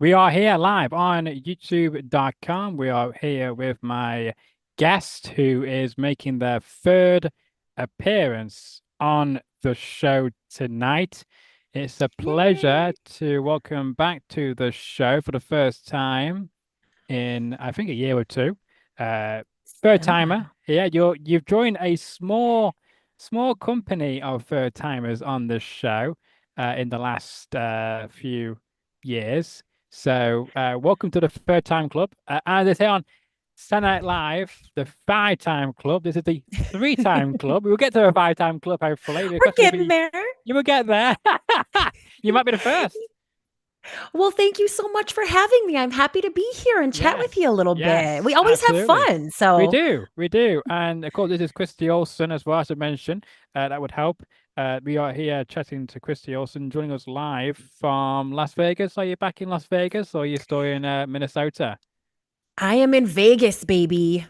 We are here live on YouTube.com. We are here with my guest who is making their third appearance on the show tonight. It's a pleasure Yay! to welcome back to the show for the first time in I think a year or two. Uh, It's third been a timer. while. Yeah, you've joined a small company of third timers on this show in the last few years. So welcome to the third time club. As they say on Saturday Night Live, the five time club. This is the three time club. We'll get to a five time club hopefully. The We're question will getting be, there. you will get there. You might be the first. Well, thank you so much for having me. I'm happy to be here and chat with you Yes, a little bit. We yes, always have absolutely. fun. So, We do. And of course, this is Christy Olson as well as I mentioned. That would help. We are here chatting to Christy Olson, joining us live from Las Vegas. Are you back in Las Vegas or are you still in Minnesota? I am in Vegas, baby.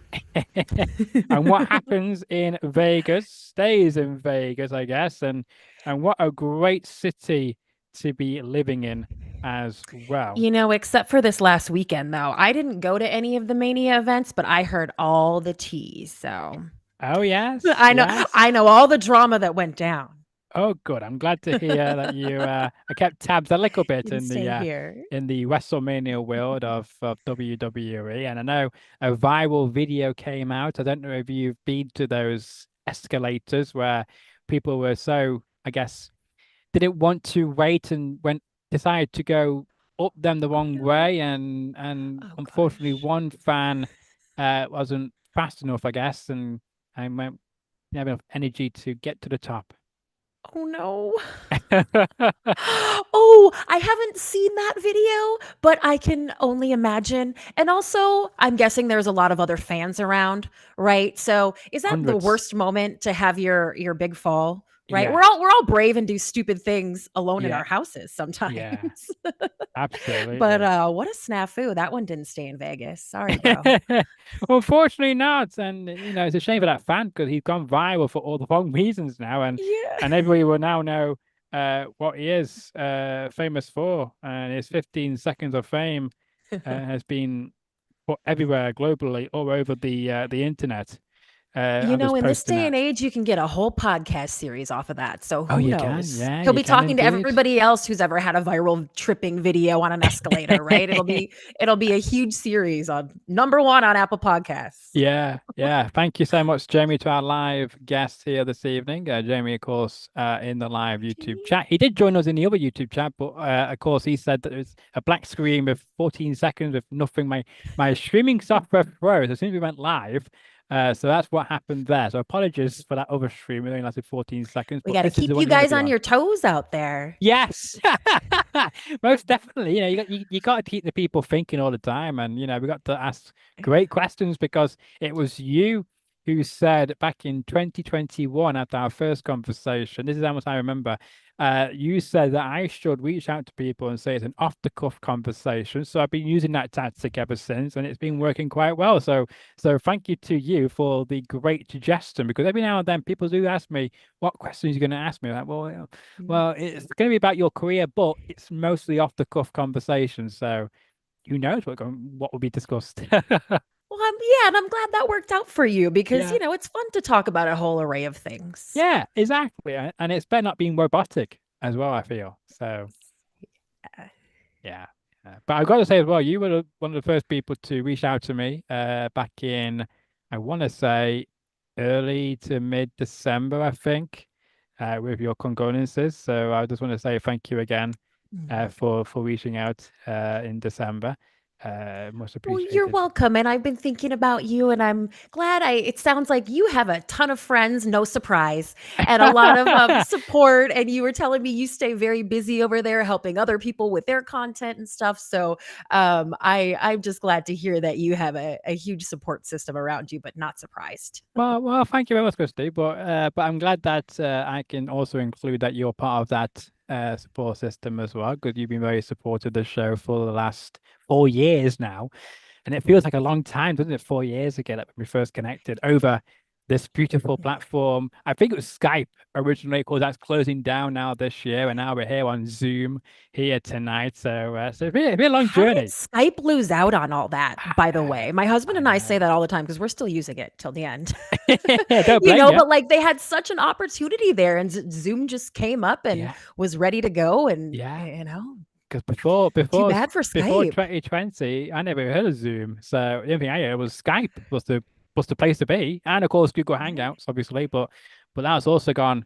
And what happens in Vegas stays in Vegas, I guess. And what a great city to be living in as well. Except for this last weekend, though. I didn't go to any of the Mania events, but I heard all the tea. So, Oh, yes, I know yes. I know all the drama that went down. Oh, good. I'm glad to hear that you I kept tabs a little bit You can stay here. in the WrestleMania world of WWE. And I know a viral video came out. I don't know if you've been to those escalators where people were so, I guess, didn't want to wait and went decided to go up them the Oh wrong no. way and Oh unfortunately gosh. one fan wasn't fast enough, I guess, and went didn't have enough energy to get to the top. Oh no. Oh, I haven't seen that video, but I can only imagine. And also, I'm guessing there's a lot of other fans around, right? So, is that the Hundreds. worst moment to have your big fall, right? Yeah. We're all brave and do stupid things alone in Yeah. our houses Yeah. sometimes. But Absolutely. what a snafu. That one didn't stay in Vegas. Sorry, bro. Unfortunately not. And it's a shame for that fan because he's gone viral for all the wrong reasons now Yeah. and everybody will now know what he is famous for. And his 15 seconds of fame has been put everywhere globally, all over the internet. I'm just In this posting day and that. age, you can get a whole podcast series off of that. So Oh, who you can? knows? Yeah, He'll you be can talking to indeed. everybody else who's ever had a viral tripping video on an escalator, right? It'll be a huge series on number one on Apple Podcasts. Yeah, yeah. Thank you so much, Jamie, to our live guest here this evening. Jamie, of course, in the live YouTube Jamie. chat. He did join us in the other YouTube chat, but of course, he said that it was a black screen with 14 seconds with nothing. My streaming software froze as soon as we went live. So that's what happened there. So apologies for that other stream. It only lasted 14 seconds, We but got to this is the keep one you you want to guys be on on. your toes out there. Yes, most definitely. You got to keep the people thinking all the time, and we got to ask great questions because it was you who said back in 2021 at our first conversation. This is how much I remember. You said that I should reach out to people and say it's an off-the-cuff conversation. So I've been using that tactic ever since, and it's been working quite well. So thank you to you for the great suggestion because every now and then people do ask me what questions you're going to ask me. Like, well, it's going to be about your career, but it's mostly off the cuff conversation. So who knows what will be discussed? Well, yeah, and I'm glad that worked out for you because, Yeah, it's fun to talk about a whole array of things. yeah, exactly. And it's better not being robotic as well, I feel. So Yeah. yeah. But I've got to say as well, you were one of the first people to reach out to me back in, I want to say early to mid-December, I think, with your condolences. So I just want to say thank you again Mm. for reaching out in December. Much Well, you're appreciated. welcome. And I've been thinking about you, and I'm glad it sounds like you have a ton of friends, no surprise, and a lot of support. And you were telling me you stay very busy over there helping other people with their content and stuff. So I'm just glad to hear that you have a huge support system around you, but not surprised. Well, thank you very much, Christy. But I'm glad that I can also include that you're part of that support system as well, because you've been very supportive of the show for the last 4 years now, and it feels like a long time, doesn't it? 4 years ago that we first connected over this beautiful platform. I think it was Skype originally, because that's closing down now this year, and now we're here on Zoom here tonight. So it's been a long How did journey. Skype lose out on all that, by the I way? My husband and I say know. that all the time because we're still using it till the end. Don't You blame know, you. but like they had such an opportunity there and Zoom just came up and Yeah, was ready to go and yeah. you know, Because before too before bad for before Skype. 2020, I never heard of Zoom. So the only thing I heard was Skype was the place to be, and of course Google Hangouts, obviously. But that's also gone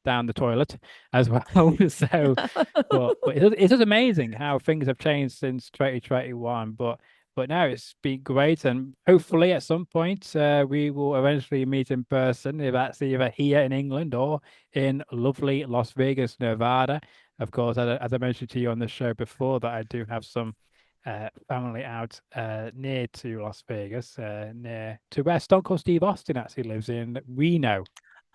down the toilet as well. So, but it is amazing how things have changed since 2021. But now it's been great, and hopefully at some point we will eventually meet in person. If that's either here in England or in lovely Las Vegas, Nevada. Of course, as I mentioned to you on the show before, that I do have some family out near to Las Vegas, near to where Stone Cold Steve Austin actually lives in Reno,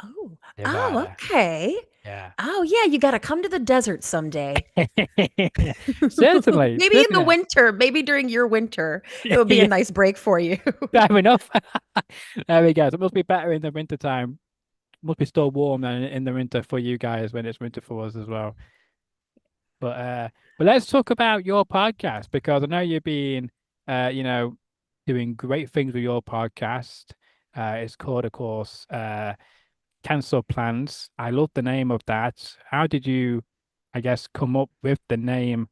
Oh. Oh, Nevada. okay. Yeah. Oh, yeah, you gotta come to the desert someday. Certainly, Maybe in the certainly. winter, maybe during your winter, it Yeah, would be a yeah, nice break for you. fair enough. There we go. So it must be better in the winter time. Must be still warm than in the winter for you guys when it's winter for us as well. But let's talk about your podcast, because I know you've been doing great things with your podcast. It's called, of course, Cancel Plans. I love the name of that. How did you, I guess, come up with the name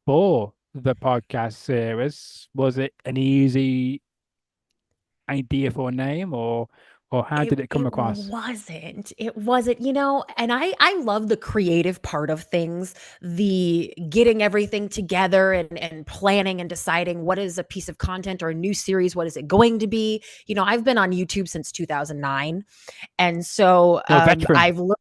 for the podcast series? Was it an easy idea for a name, or how It did it come it across? wasn't. It wasn't, and I love the creative part of things, the getting everything together and planning and deciding what is a piece of content or a new series, what is it going to be? I've been on YouTube since 2009. And so You're a veteran. I've learned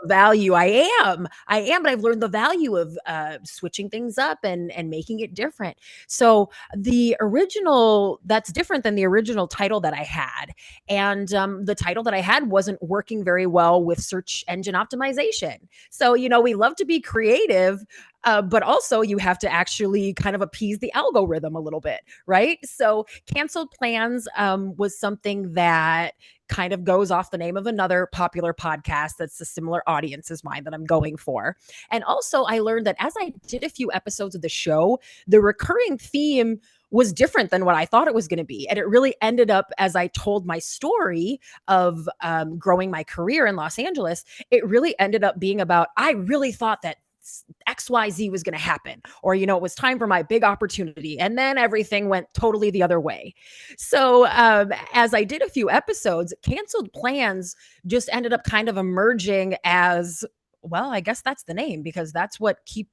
the value. I am, but I've learned the value of switching things up and making it different. So the original, that's different than the original title that I had. And the title that I had wasn't working very well with search engine optimization. So, we love to be creative, but also you have to actually kind of appease the algorithm a little bit, right? So, canceled plans was something that kind of goes off the name of another popular podcast that's a similar audience as mine that I'm going for. And also, I learned that as I did a few episodes of the show, the recurring theme was different than what I thought it was going to be. And it really ended up, as I told my story of growing my career in Los Angeles, it really ended up being about, I really thought that XYZ was going to happen, or, it was time for my big opportunity. And then everything went totally the other way. So, as I did a few episodes, canceled plans just ended up kind of emerging as, well, I guess that's the name because that's what keeps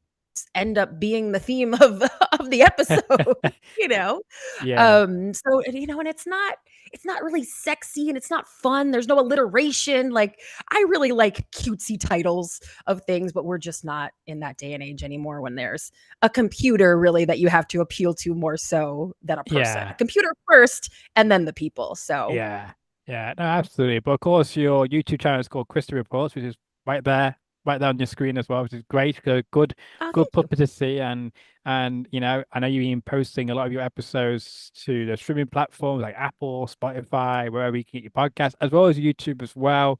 end up being the theme of of the episode, you know. Yeah. So and it's not really sexy and it's not fun. There's no alliteration. Like I really like cutesy titles of things, but we're just not in that day and age anymore when there's a computer really that you have to appeal to more so than a person. A Yeah. computer first and then the people. So Yeah, yeah, no, absolutely. But of course, your YouTube channel is called Christy Reports, which is right there, right there on your screen as well, which is great. oh, Good thank you. publicity, and I know you've been posting a lot of your episodes to the streaming platforms like Apple, Spotify, wherever you can get your podcast, as well as YouTube as well.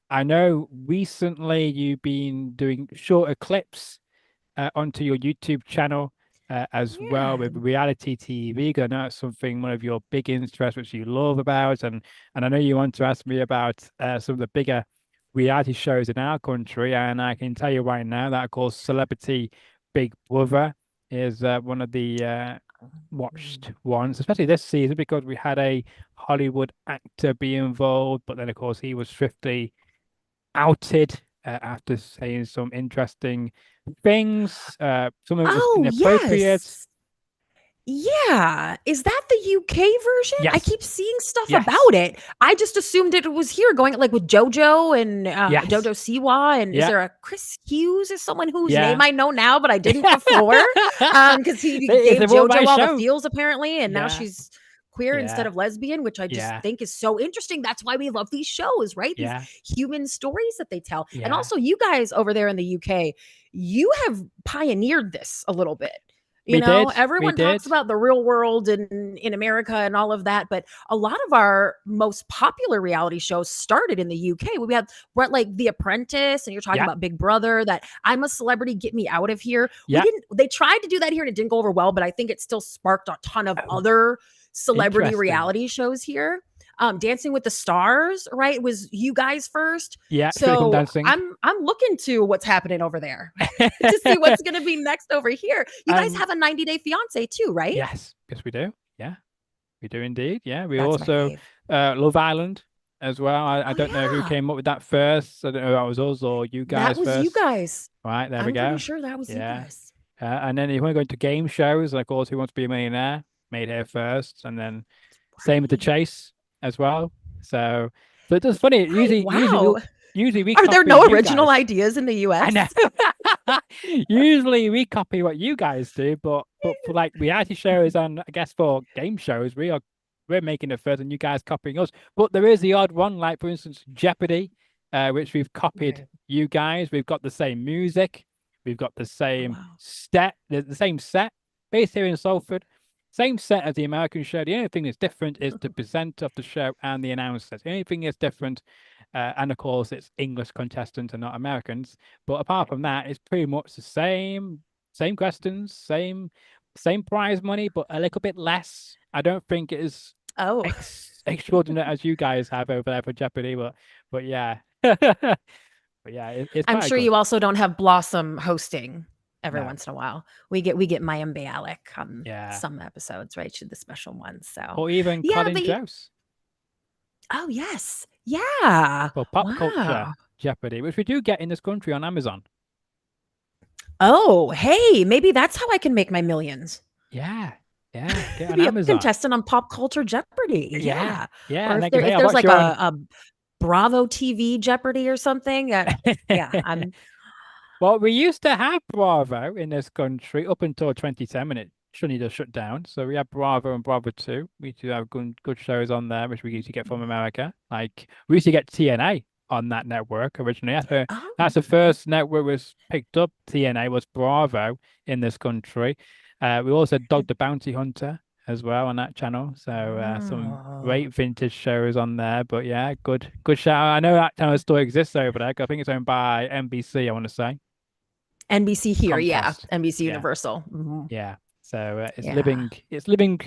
I know recently you've been doing shorter clips onto your YouTube channel as well Yeah. with reality TV. 'Cause I know it's something one of your big interests, which you love about, and I know you want to ask me about some of the bigger reality shows in our country, and I can tell you right now that, of course, Celebrity Big Brother is one of the watched ones, especially this season, because we had a Hollywood actor be involved, but then, of course, he was swiftly outed after saying some interesting things. Some of it was Oh, inappropriate. yes. Yeah. Is that the UK version? I Yes, keep seeing stuff yes, about it. I just assumed it was here going like with JoJo and yes, JoJo Siwa. And is yeah, there a Chris Hughes is someone whose name yeah. I know now, but I didn't before? Because he It's gave a JoJo worldwide all the show. feels apparently, and now Yeah, she's queer instead yeah, of lesbian, which I just yeah, think is so interesting. That's why we love these shows, right? These yeah, human stories that they tell. And yeah. also, you guys over there in the UK, you have pioneered this a little bit. You know, We everyone talks did. about the real world in America and all of that, but a lot of our most popular reality shows started in the UK. We had what like The Apprentice, and you're talking Yeah, about Big Brother, that I'm a Celebrity, Get Me Out of Here. We yeah. didn't they tried to do that here and it didn't go over well, but I think it still sparked a ton of Oh, other celebrity interesting. reality shows here. Dancing with the Stars, right? Was you guys first. Yeah, Strictly Come So Dancing. I'm looking to what's happening over there to see what's going to be next over here. You guys And have a 90-day fiance too, right? yes, we do. Yeah, we do indeed. Yeah, we That's my also fave. Love Island as well. I Oh don't know who yeah. came up with that first. I don't know if that was us or you That guys was you first. guys. Right, there we I'm pretty go. sure that was you Yeah. guys. And then if you want to go into game shows, like of course, Who Wants to Be a Millionaire, made here first, and then same with The Right. Chase as well. So it's just funny. Right. Wow. Usually we Are there copy no you original guys. ideas in the I know. US? Usually we copy what you guys do, but for like reality shows and I guess for game shows, we're making it first and you guys copying us. But there is the odd one, like for instance, Jeopardy, which we've copied Right. you guys. We've got the same music, we've got the Oh same wow. the same set, based here in Salford. Same set as the American show. The only thing that's different is the presenter of the show and the announcers. The only thing that's different, and of course, it's English contestants and not Americans. But apart from that, it's pretty much the same questions, same prize money, but a little bit less. I don't think it is Oh. extraordinary as you guys have over there for Jeopardy, but yeah, but yeah, it's I'm quite sure good. you also don't have Blossom hosting every No, once in a while. We get Mayim Bialik on yeah, some episodes, right? To the special ones. So or even yeah, Colin but Jost oh yes. Yeah. for pop culture Wow. Jeopardy, which we do get in this country on Amazon. Oh, hey, maybe that's how I can make my millions. Yeah, yeah, get on Be a Amazon. contestant on Pop Culture Jeopardy. Yeah, Yeah. yeah, Or and if they can say, if "I there's watched like you on." a Bravo TV Jeopardy or something, yeah, I'm Well, we used to have Bravo in this country up until 2010 when it suddenly just shut down. So we had Bravo and Bravo 2. We used to have good shows on there, which we used to get from America. Like we used to get TNA on that network originally. oh, That's the first network was picked up. TNA was Bravo in this country. We also had Dog the Bounty Hunter as well on that channel. So some oh. great vintage shows on there. But yeah, good show. I know that channel still exists over there. 'Cause I think it's owned by NBC, I want to say. NBC here, yeah. Comcast. NBC Yeah, Universal. Mhm. yeah. So Yeah. it's living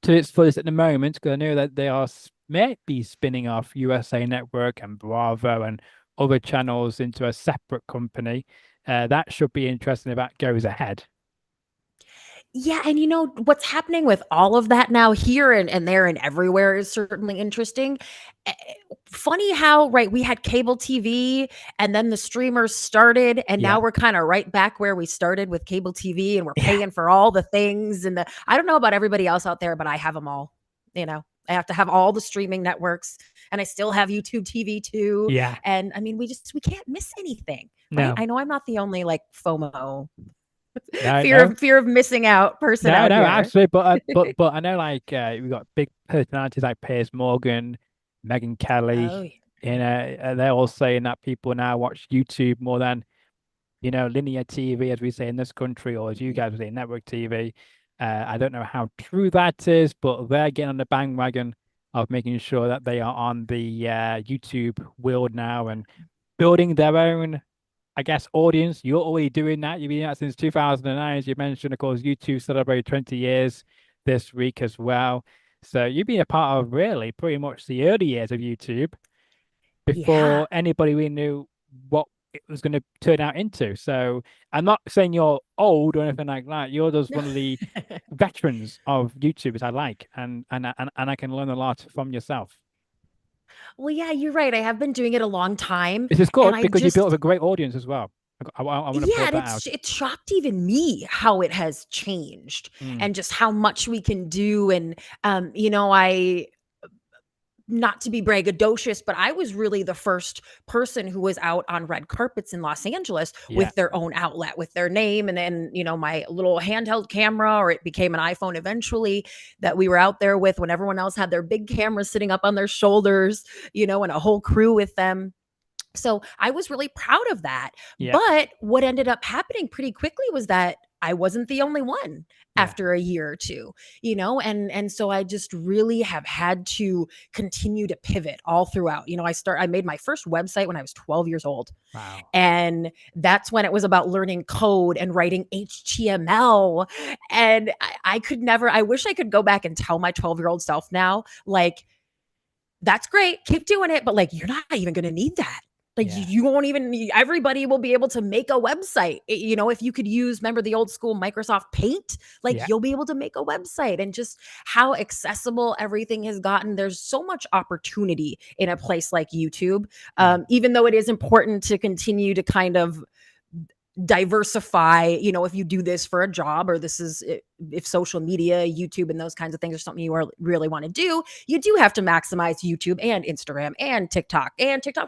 to its fullest at the moment because I know that they are maybe spinning off USA Network and Bravo and other channels into a separate company. That should be interesting if that goes ahead. Yeah, and you know what's happening with all of that now here and there and everywhere is certainly interesting. Eh, Funny how right we had cable TV and then the streamers started and now Yeah, we're kind of right back where we started with cable TV and we're yeah, paying for all the things and the I don't know about everybody else out there but I have them all. You know, I have to have all the streaming networks and I still have YouTube TV too yeah. and I mean we can't miss anything, right? No, I know I'm not the only like FOMO no, no. fear of missing out person No, out no, here. absolutely. But I know like we've got big personalities like Piers Morgan, Megan Oh, Kelly. yeah. They're all saying that people now watch YouTube more than linear TV, as we say in this country, or as you guys would say, network TV. I don't know how true that is, but they're getting on the bandwagon of making sure that they are on the YouTube world now and building their own, I guess, audience. You're already doing that. You've been doing that since 2009, as you mentioned. Of course, YouTube celebrated 20 years this week as well. So you've been a part of really pretty much the early years of YouTube Yeah. before anybody really knew what it was going to turn out into. So I'm not saying you're old or anything like that. You're just one of the veterans of YouTubers I like, and I can learn a lot from yourself. Well, yeah, you're right. I have been doing it a long time, This is and good I because you built up just a great audience as well. I want to yeah, point and that out. it shocked even me how it has changed Mm, and just how much we can do. And I not to be braggadocious, but I was really the first person who was out on red carpets in Los Angeles yeah, with their own outlet, with their name, and then my little handheld camera, or it became an iPhone eventually that we were out there with when everyone else had their big cameras sitting up on their shoulders, and a whole crew with them. So I was really proud of that. yeah, But what ended up happening pretty quickly was that I wasn't the only one Yeah. after a year or two, and so I just really have had to continue to pivot all throughout. I made my first website when I was 12 years old. Wow. And that's when it was about learning code and writing HTML. And I could never, I wish I could go back and tell my 12-year-old self now, like, that's great, keep doing it, but like, you're not even going to need that. Like, Yeah. you won't even need, everybody will be able to make a website. If you could use, remember the old school Microsoft Paint, like Yeah. you'll be able to make a website. And just how accessible everything has gotten. There's so much opportunity in a place like YouTube. Yeah. Even though it is important to continue to kind of diversify, if you do this for a job, or this is, if social media, YouTube and those kinds of things are something you really want to do, you do have to maximize YouTube and Instagram and TikTok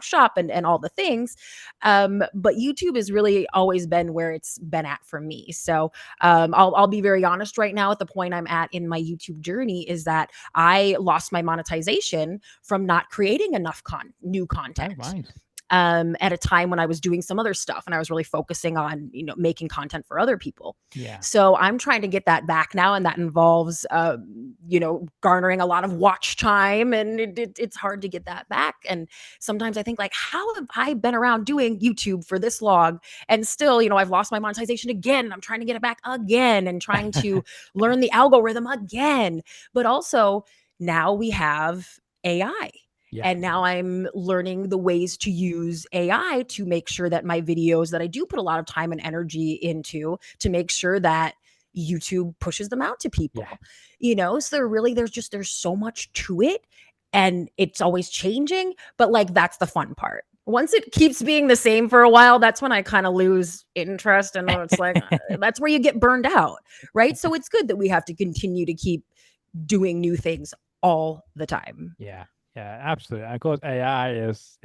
shop and all the things. But YouTube has really always been where it's been at for me. So I'll be very honest right now. At the point I'm at in my YouTube journey is that I lost my monetization from not creating enough new Oh, content, right. at a time when I was doing some other stuff and I was really focusing on, making content for other people. Yeah. So I'm trying to get that back now. And that involves, garnering a lot of watch time, and it's hard to get that back. And sometimes I think, like, how have I been around doing YouTube for this long and still, I've lost my monetization again. I'm trying to get it back again and trying to learn the algorithm again. But also now we have AI. Yeah. And now I'm learning the ways to use AI to make sure that my videos that I do put a lot of time and energy into, to make sure that YouTube pushes them out to Yeah. people. So there's so much to it, and it's always changing, but like, that's the fun part. Once it keeps being the same for a while, that's when I kind of lose interest, and it's like, that's where you get burned out, right? So it's good that we have to continue to keep doing new things all the time. Yeah, yeah, absolutely. Of course, AI is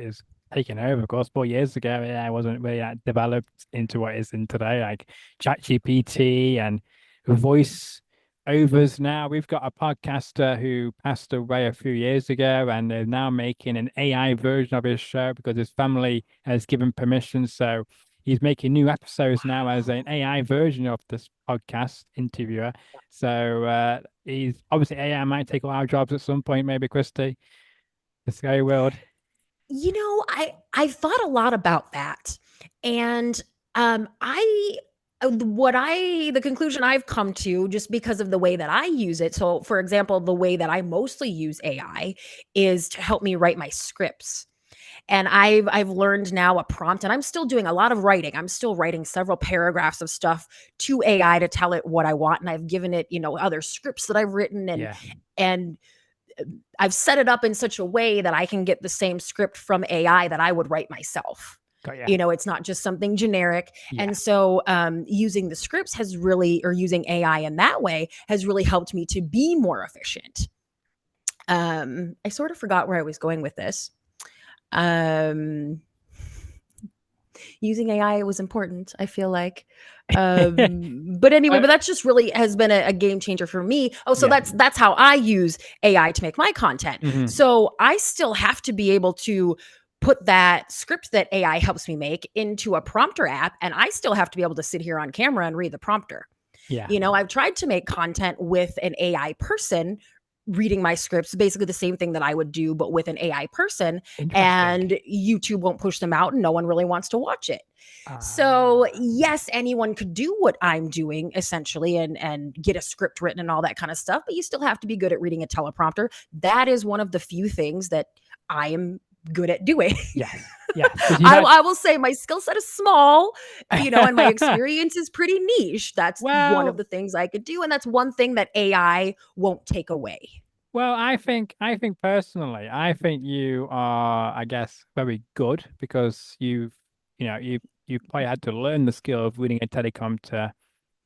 taking over. Of course, 4 years ago, AI wasn't really developed into what it is in today, like ChatGPT and voice overs. Now we've got a podcaster who passed away a few years ago, and they're now making an AI version of his show because his family has given permission. So he's making new episodes now as an AI version of this podcast interviewer. So he's obviously AI might take all our jobs at some point, maybe Christy. The scary world. I thought a lot about that. And I the conclusion I've come to, just because of the way that I use it. So for example, the way that I mostly use AI is to help me write my scripts. And I've learned now a prompt, and I'm still doing a lot of writing. I'm still writing several paragraphs of stuff to AI to tell it what I want. And I've given it, other scripts that I've written, and Yeah. and I've set it up in such a way that I can get the same script from AI that I would write myself. Got yeah. It's not just something generic. Yeah. And so using the scripts or using AI in that way has really helped me to be more efficient. I sort of forgot where I was going with this. Using AI was important, I feel like. But anyway, but that's just really has been a game changer for me. Oh, so Yeah. that's how I use AI to make my content. Mhm. So I still have to be able to put that script that AI helps me make into a prompter app, and I still have to be able to sit here on camera and read the prompter. Yeah. I've tried to make content with an AI person reading my scripts, basically the same thing that I would do, but with an AI person, Interesting. and YouTube won't push them out, and no one really wants to watch it. So Ah. yes, anyone could do what I'm doing essentially, and get a script written and all that kind of stuff, but you still have to be good at reading a teleprompter. That is one of the few things that I am good at doing. Yes. Yeah. I will say my skill set is small, and my experience is pretty niche. That's one of Well, the things I could do, and that's one thing that AI won't take away. well, I think personally, I think you are, I guess, very good because you've probably had to learn the skill of reading a teleprompter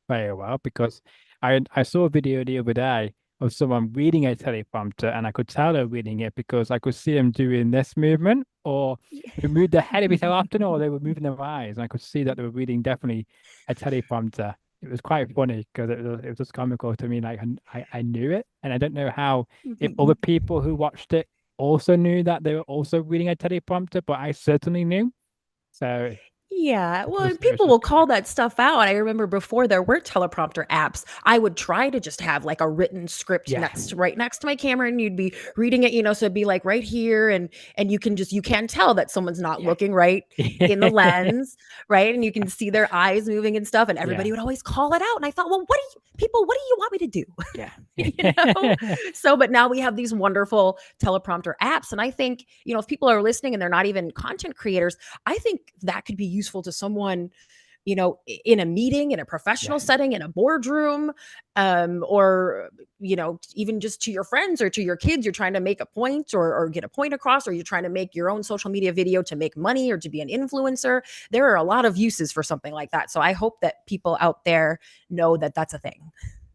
very well because I saw a video the other day of someone reading a teleprompter and I could tell they're reading it because I could see them doing this movement or they move their head every so often or they were moving their eyes and I could see that they were reading definitely a teleprompter. It was quite funny because it was just comical to me. Like I knew it and I don't know how if other people who watched it also knew that they were also reading a teleprompter, but I certainly knew. So Yeah, well, and It was people just will call that stuff out. I remember before there were teleprompter apps, I would try to just have like a written script yeah. right next to my camera, and you'd be reading it, so it'd be like right here, and you can tell that someone's not Yeah. looking right in the lens, right? And you can see their eyes moving and stuff, and everybody Yeah. would always call it out. And I thought, well, what do you want me to do? Yeah. you know so but now we have these wonderful teleprompter apps, and I think, if people are listening and they're not even content creators, I think that could be useful to someone, in a meeting, in a Yeah. professional setting, in a boardroom, or, even just to your friends or to your kids. You're trying to make a point, or get a point across, or you're trying to make your own social media video to make money or to be an influencer. There are a lot of uses for something like that. So I hope that people out there know that that's a thing.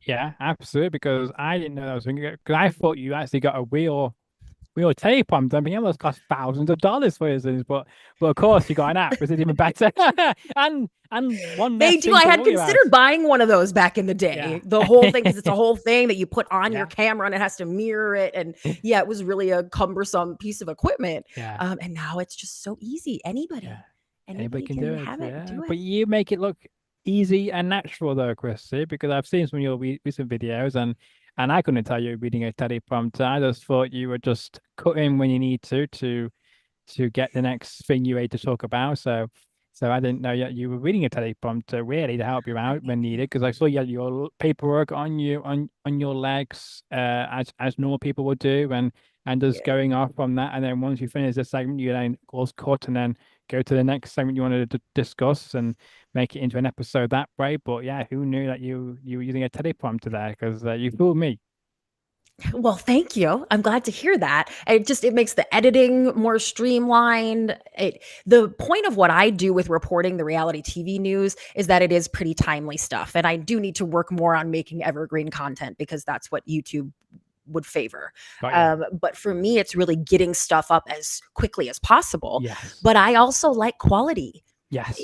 Yeah, absolutely. Because I didn't know that was because I thought you actually got a real teleprompter. I mean, it must cost thousands of dollars for things, but of course you got an app, which is even better. And one They less do. thing I to had worry about. considered buying one of those back in the Yeah. day. The whole thing, because it's a whole thing that you put on your Yeah. camera and it has to mirror it. And yeah, it was really a cumbersome piece of equipment. Yeah. And now it's just so easy. Yeah. Anybody Anybody can do can it. have it and Yeah. do it. But you make it look easy and natural though, Chrissy, because I've seen some of your recent videos and I couldn't tell you were reading a teleprompter. I just thought you were just cutting when you need to get the next thing you had to talk about. So I didn't know yet you were reading a teleprompter really to help you out when needed because I saw you had your paperwork on you on your legs as normal people would do and just Yeah. going off from that and then once you finish the segment you then close cut and then go to the next segment you wanted to discuss and make it into an episode that way. But yeah, who knew that you were using a teleprompter there? Because you fooled me. Well, thank you. I'm glad to hear that. It makes the editing more streamlined. The point of what I do with reporting the reality TV news is that it is pretty timely stuff, and I do need to work more on making evergreen content because that's what YouTube would favor. Got you. But for me, it's really getting stuff up as quickly as possible. Yes. But I also like quality, Yes.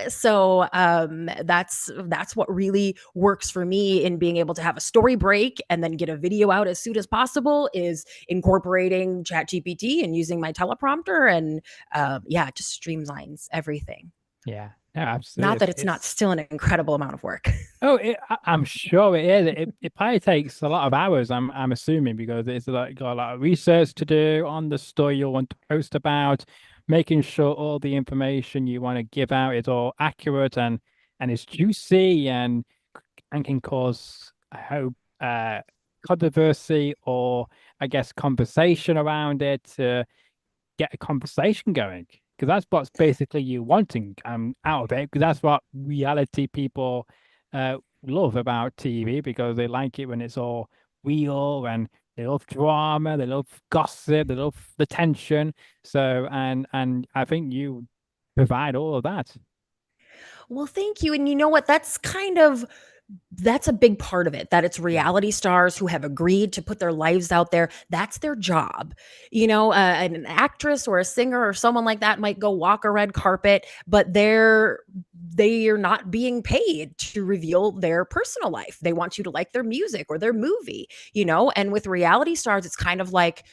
so that's what really works for me in being able to have a story break and then get a video out as soon as possible is incorporating chat gpt and using my teleprompter, and yeah, it just streamlines everything. Yeah. No, absolutely. Not that it's not It's still an incredible amount of work. I'm sure it is. It probably takes a lot of hours. I'm assuming because it's like got a lot of research to do on the story you want to post about, making sure all the information you want to give out is all accurate and is juicy and can cause, I hope, controversy or I guess conversation around it to get a conversation going because that's what's basically you wanting out of it because that's what reality people love about TV because they like it when it's all real and they love drama, they love gossip, they love the tension. So and I think you provide all of that. Well, thank you. And you know what? That's a big part of it, that it's Yeah. reality stars who have agreed to put their lives out there. That's their job. An actress or a singer or someone like that might go walk a red carpet, but they are not being paid to reveal their personal life. They want you to like their music or their movie. And with reality stars, it's kind of like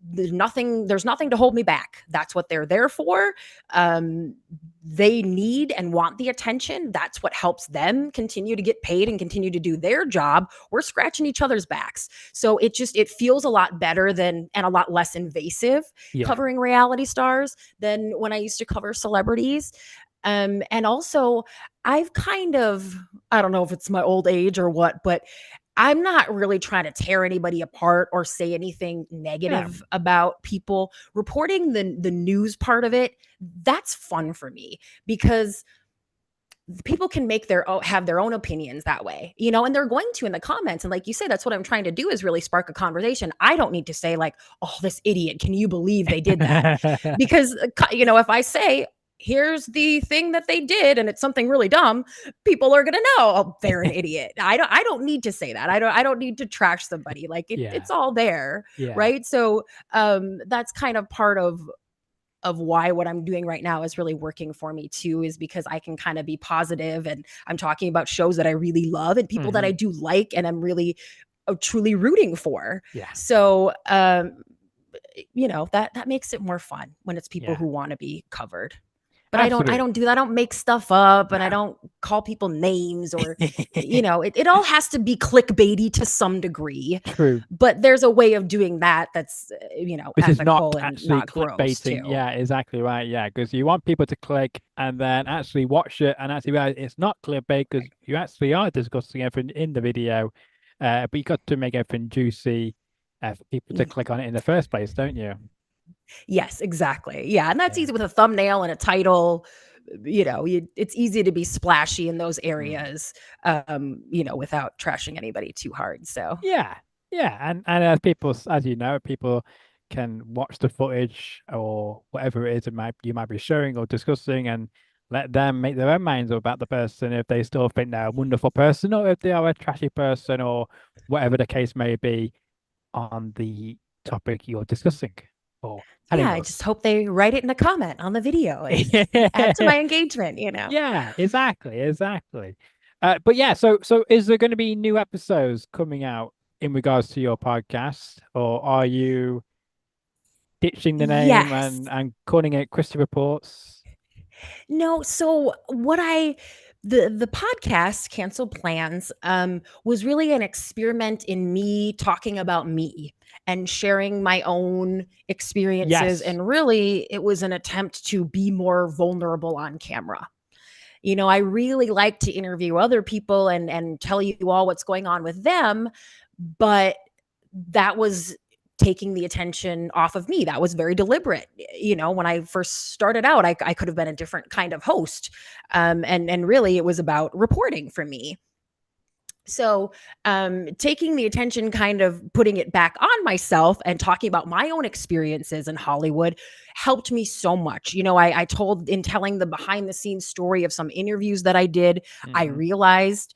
there's nothing to hold me back. That's what they're there for. um they need and want the attention. That's what helps them continue to get paid and continue to do their job. We're scratching each other's backs, so it feels a lot better than and a lot less invasive Yeah. covering reality stars than when I used to cover celebrities. And also, I've kind of, I don't know if it's my old age or what, but I'm not really trying to tear anybody apart or say anything Yeah. negative about people. Reporting the news part of it, that's fun for me because people can have their own opinions that way, and they're going to in the comments. And like you say, that's what I'm trying to do is really spark a conversation. I don't need to say like, "Oh, this idiot, can you believe they did that?" Because if I say, here's the thing that they did and it's something really dumb, people are going to know, oh, they're an idiot. I don't need to say that. I don't need to trash somebody. Like Yeah. it's all there, Yeah. right? So that's kind of part of why what I'm doing right now is really working for me too, is because I can kind of be positive and I'm talking about shows that I really love and people that I Hmm. do like and I'm really truly rooting for. Yeah. So that makes it more fun when it's people Yeah. who want to be covered. But I Absolutely. don't do that. I don't make stuff up and I No. don't call people names or it all has to be clickbaity to some degree. True. But there's a way of doing that that's Which is not ethical and actually not gross clickbaiting. too. Yeah, exactly right. Yeah, because you want people to click and then actually watch it and actually realize it's not clickbait because you actually are discussing everything in the video. But you got to make everything juicy for people to click on it in the first place, don't you? Yes, exactly. Yeah, and that's Yeah. easy with a thumbnail and a title. It's easy to be splashy in those Mm. areas, without trashing anybody too hard. So, Yeah, yeah, and as people, as you know, people can watch the footage or whatever it is it might you might be showing or discussing, and let them make their own minds up about the person if they still think they're a wonderful person or if they are a trashy person or whatever the case may be on the topic you're discussing or yeah, telling I us. just hope they write it in a comment on the video and add to my engagement. Yeah, exactly, exactly. But yeah, so is there going to be new episodes coming out in regards to your podcast, or are you ditching the name Yes. and calling it Christy Reports? No, so what I the podcast Canceled Plans was really an experiment in me talking about me and sharing my own experiences, Yes. and really it was an attempt to be more vulnerable on camera. I really like to interview other people and tell you all what's going on with them, but that was taking the attention off of me. That was very deliberate. When I first started out, I could have been a different kind of host. And really it was about reporting for me. So, taking the attention, kind of putting it back on myself and talking about my own experiences in Hollywood helped me so much. I told in telling the behind the scenes story of some interviews that I did, I Hmm. realized,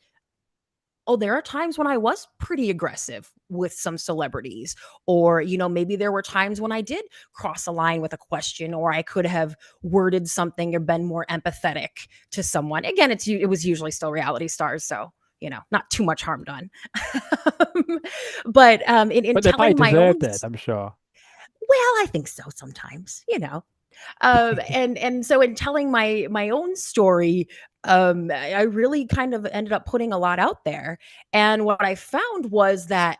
oh, there are times when I was pretty aggressive with some celebrities. Or, maybe there were times when I did cross a line with a question, or I could have worded something or been more empathetic to someone. Again, it was usually still reality stars. So, not too much harm done. But in But they probably telling my deserved own, it, I'm sure. well, I think so sometimes. And so in telling my own story, I really kind of ended up putting a lot out there. And what I found was that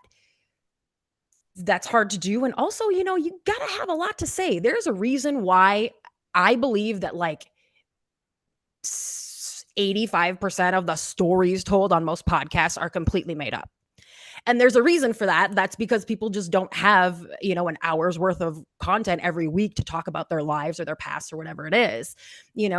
that's hard to do. And also, you got to have a lot to say. There's a reason why I believe that, like, 85% of the stories told on most podcasts are completely made up. And there's a reason for that. That's because people just don't have, an hour's worth of content every week to talk about their lives or their past or whatever it is.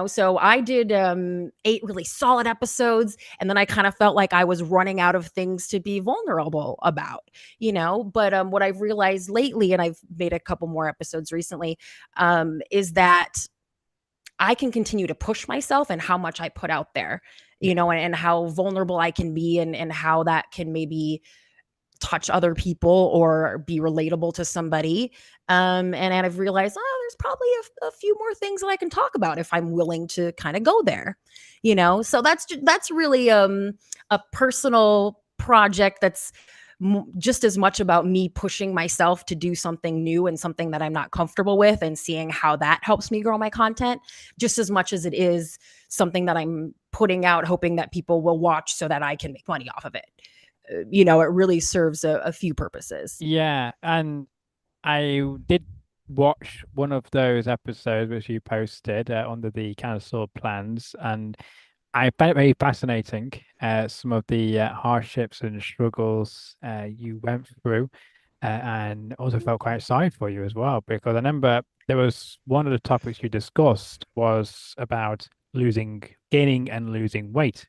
So I did 8 really solid episodes, and then I kind of felt like I was running out of things to be vulnerable about. But what I've realized lately, and I've made a couple more episodes recently, is that I can continue to push myself and how much I put out there, Yeah. and how vulnerable I can be, and how that can maybe touch other people or be relatable to somebody. And I've realized, oh, there's probably a few more things that I can talk about if I'm willing to kind of go there. So that's really a personal project that's just as much about me pushing myself to do something new and something that I'm not comfortable with, and seeing how that helps me grow my content, just as much as it is something that I'm putting out hoping that people will watch so that I can make money off of it. It really serves a few purposes. Yeah, and I did watch one of those episodes which you posted under the cancelled plans, and I found it very fascinating. Some of the hardships and struggles you went through, and also felt quite sorry for you as well, because I remember there was one of the topics you discussed was about gaining and losing weight.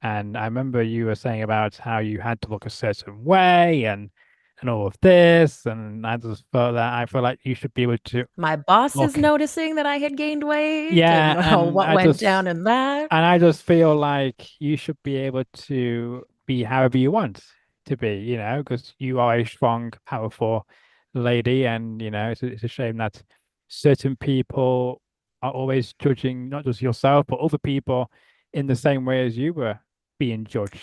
And I remember you were saying about how you had to look a certain way and all of this, and I feel like you should be able to My boss is look, noticing that I had gained weight yeah, and what went down in that. and I just feel like you should be able to be however you want to be, because you are a strong, powerful lady, and it's a shame that certain people are always judging not just yourself but other people in the same way as you were being judged.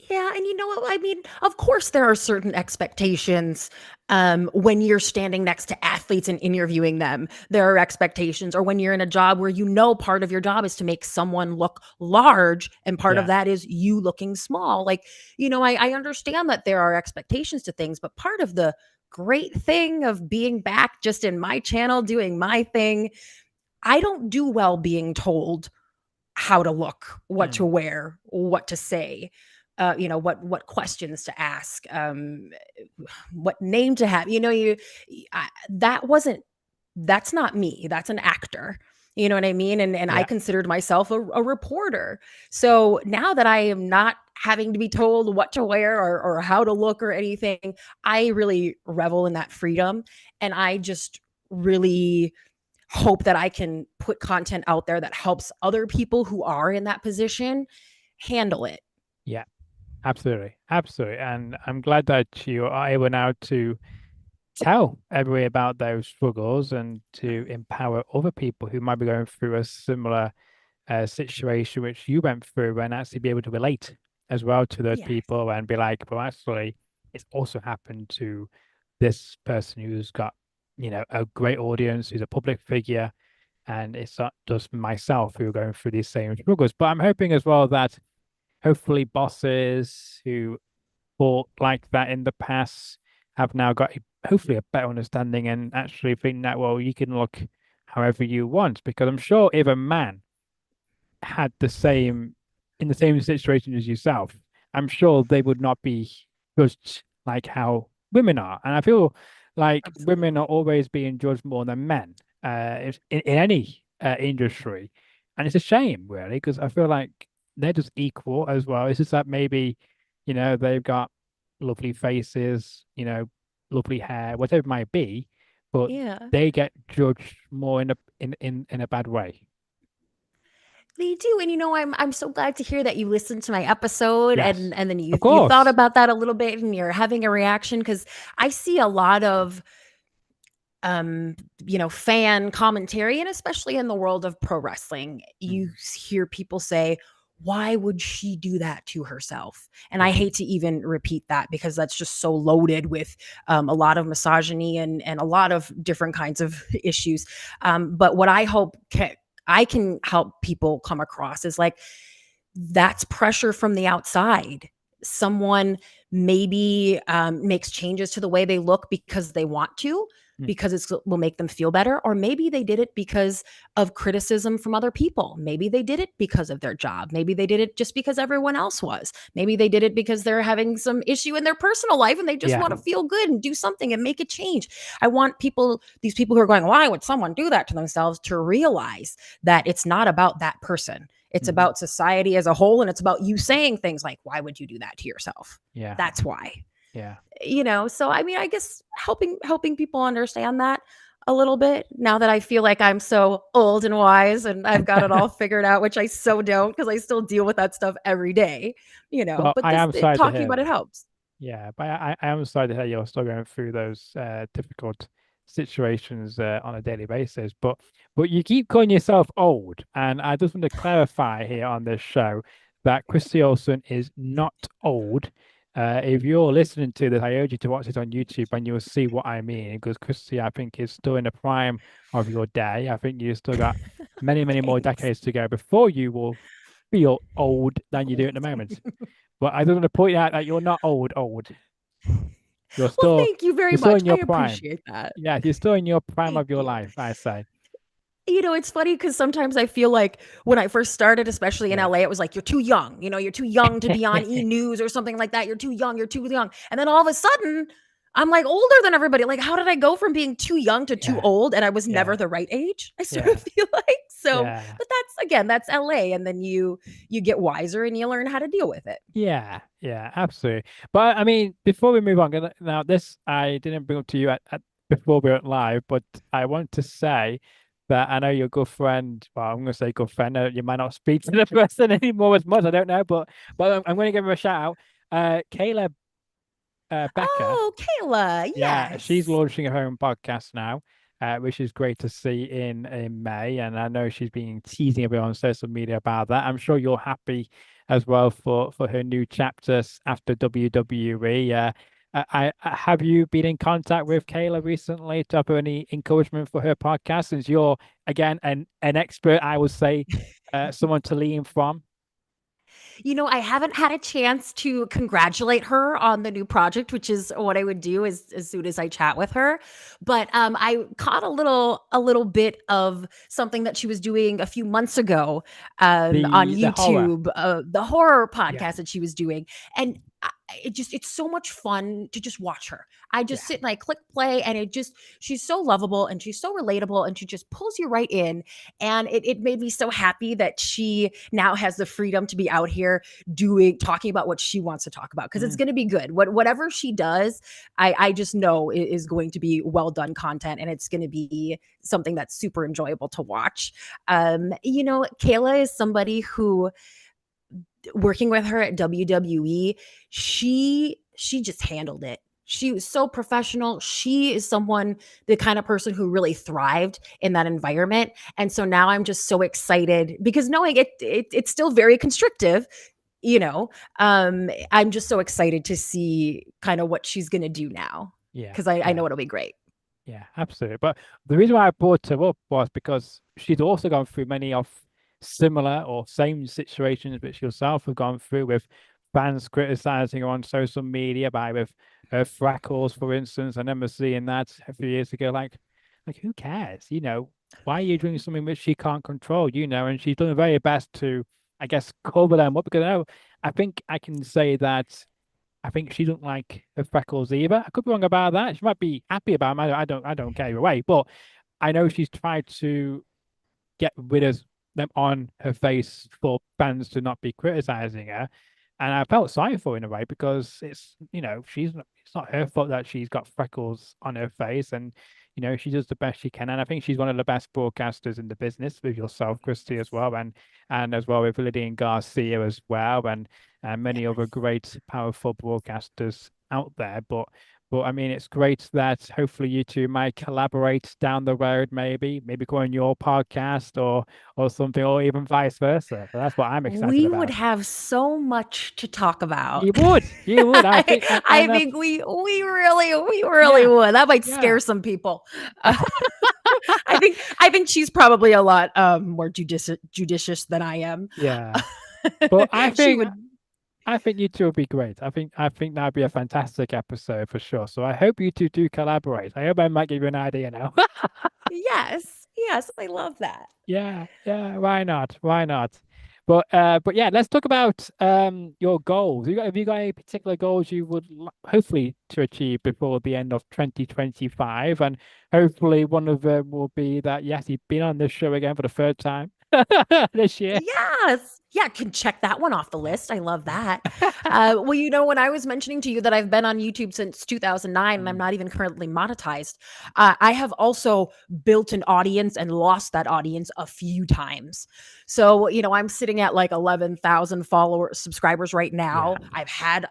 Yeah, and you know what? I mean, of course, there are certain expectations when you're standing next to athletes and interviewing them. There are expectations, or when you're in a job where you know part of your job is to make someone look large, and part of Yeah. that is you looking small. Like, I understand that there are expectations to things, but part of the great thing of being back just in my channel doing my thing, I don't do well being told how to look, what to Mm. wear, what to say, what questions to ask, what name to have. That wasn't that's not me. That's an actor. You know what I mean? And I Yeah. considered myself a reporter. So now that I am not having to be told what to wear or how to look or anything, I really revel in that freedom. And I just really hope that I can put content out there that helps other people who are in that position handle it. Yeah. Absolutely. Absolutely. And I'm glad that you are able now to tell everybody about those struggles and to empower other people who might be going through a similar situation which you went through and actually be able to relate as well to those Yes. people and be like, well, actually, it's also happened to this person who's got, a great audience, who's a public figure, and it's not just myself who are going through these same struggles. But I'm hoping as well that hopefully bosses who thought like that in the past have now got hopefully a better understanding and actually think that, well, you can look however you want. Because I'm sure if a man had the same in the same situation as yourself, I'm sure they would not be judged like how women are. And I feel like women Absolutely. are always being judged more than men in any industry. And it's a shame, really, because I feel like they're just equal as well. It's just that maybe, they've got lovely faces, lovely hair, whatever it might be, but Yeah. they get judged more in a bad way. They do. And I'm so glad to hear that you listened to my episode Yes, and then of you thought course. about that a little bit and you're having a reaction because I see a lot of fan commentary, and especially in the world of pro wrestling, you Mm, hear people say, why would she do that to herself? And I yeah, hate to even repeat that because that's just so loaded with a lot of misogyny and a lot of different kinds of issues. But what I hope I can help people come across is like, that's pressure from the outside. Someone maybe makes changes to the way they look because they want to, mm, because it will make them feel better. Or maybe they did it because of criticism from other people. Maybe they did it because of their job. Maybe they did it just because everyone else was. Maybe they did it because they're having some issue in their personal life and they just yeah, want to feel good and do something and make a change. I want these people who are going, why would someone do that to themselves, to realize that it's not about that person. It's mhm, about society as a whole. And it's about you saying things like, why would you do that to yourself? yeah, That's why. yeah. So I mean, I guess helping people understand that a little bit now that I feel like I'm so old and wise and I've got it all figured out, which I so don't because I still deal with that stuff every day, Well, but I am sorry to talking hear about it that. helps. Yeah, but I am sorry to hear you're still going through those difficult situations on a daily basis. But you keep calling yourself old, and I just want to clarify here on this show that Christy Olson is not old. If you're listening to this, I urge you to watch it on YouTube, and you'll see what I mean. Because Christy, I think, is still in the prime of your day. I think you still got many, many more Thanks. decades to go before you will feel old than you do at the moment. But I just want to point out that you're not old. You're Well, still thank you very you're still much. in I your prime. appreciate that. Yeah, you're still in your prime Thank of your you. life, I say. It's funny because sometimes I feel like when I first started, especially in Yeah. LA, it was like, you're too young. You're too young to be on E News or something like that. You're too young. You're too young. And then all of a sudden, I'm like older than everybody. Like, how did I go from being too young to too Yeah. old? And I was never Yeah. the right age, I sort of Yeah. feel like. So, Yeah. but that's LA. And then you get wiser and you learn how to deal with it. Yeah. Yeah. Absolutely. But I mean, before we move on, now this I didn't bring up to you at before we went live, but I want to say that I know your good friend. Well, I'm going to say good friend. You might not speak to the person anymore as much. I don't know, but I'm going to give her a shout out. Kayla Becker. Oh, Kayla. Yeah, she's Yes. launching her own podcast now, which is great to see in May. And I know she's been teasing everyone on social media about that. I'm sure you're happy as well for her new chapters after WWE. Have you been in contact with Kayla recently to have any encouragement for her podcast? Since you're again an expert, I would say, someone to lean from. I haven't had a chance to congratulate her on the new project, which is what I would do as soon as I chat with her. But I caught a little bit of something that she was doing a few months ago on The horror. YouTube, the horror Yeah, podcast that she was doing, and it's so much fun to just watch her. I just yeah. sit and I click play, and she's so lovable and she's so relatable, and she just pulls you right in. And it made me so happy that she now has the freedom to be out here talking about what she wants to talk about, because it's Mm, going to be good. Whatever she does, I just know is going to be well done content, and it's going to be something that's super enjoyable to watch. Kayla is somebody who, working with her at WWE, she just handled it. She was so professional. She is someone, the kind of person who really thrived in that environment. And so now I'm just so excited, because knowing it's still very constrictive, you know. I'm just so excited to see kind of what she's gonna do now, yeah, because I yeah. know it'll be great. Yeah, absolutely. But the reason why I brought her up was because she's also gone through many of similar or same situations which yourself have gone through, with fans criticizing her on social media by with her freckles, for instance. I remember seeing that a few years ago. Like who cares? Why are you doing something which she can't control? And she's done her very best to, I guess, cover them up because I think I can say that I think she doesn't like her freckles either. I could be wrong about that. She might be happy about them. I don't care either way. But I know she's tried to get rid of them on her face for fans to not be criticizing her. And I felt sorry for her in a way because it's not her fault that she's got freckles on her face, and she does the best she can. And I think she's one of the best broadcasters in the business, with yourself, Christy, as well, and as well with Lydian Garcia as well, and many other Yes. great, powerful broadcasters out there. But I mean, it's great that hopefully you two might collaborate down the road, maybe go on your podcast or something, or even vice versa. So that's what I'm excited We would about. have so much to talk about. You would. I I, think, I and that's think we really yeah, would. That might yeah. scare some people. Uh, I think she's probably a lot more judicious than I am. Yeah. But She would. I think you two would be great. I think that'd be a fantastic episode for sure. So I hope you two do collaborate. I hope I might give you an idea now. Yes, I love that. Yeah, yeah, why not? Why not? But yeah, let's talk about your goals. Have you got any particular goals you would hopefully to achieve before the end of 2025? And hopefully one of them will be that yes, you've been on this show again for the third time this year. Yes. Yeah, can check that one off the Yeah. list. I love Yeah. that. Well, when I was mentioning to you that I've been on YouTube since 2009 and I'm Mm, not even currently monetized, I have also built an audience and lost that audience a few times. So, I'm sitting at like 11,000 followers, subscribers right yeah. now. I've had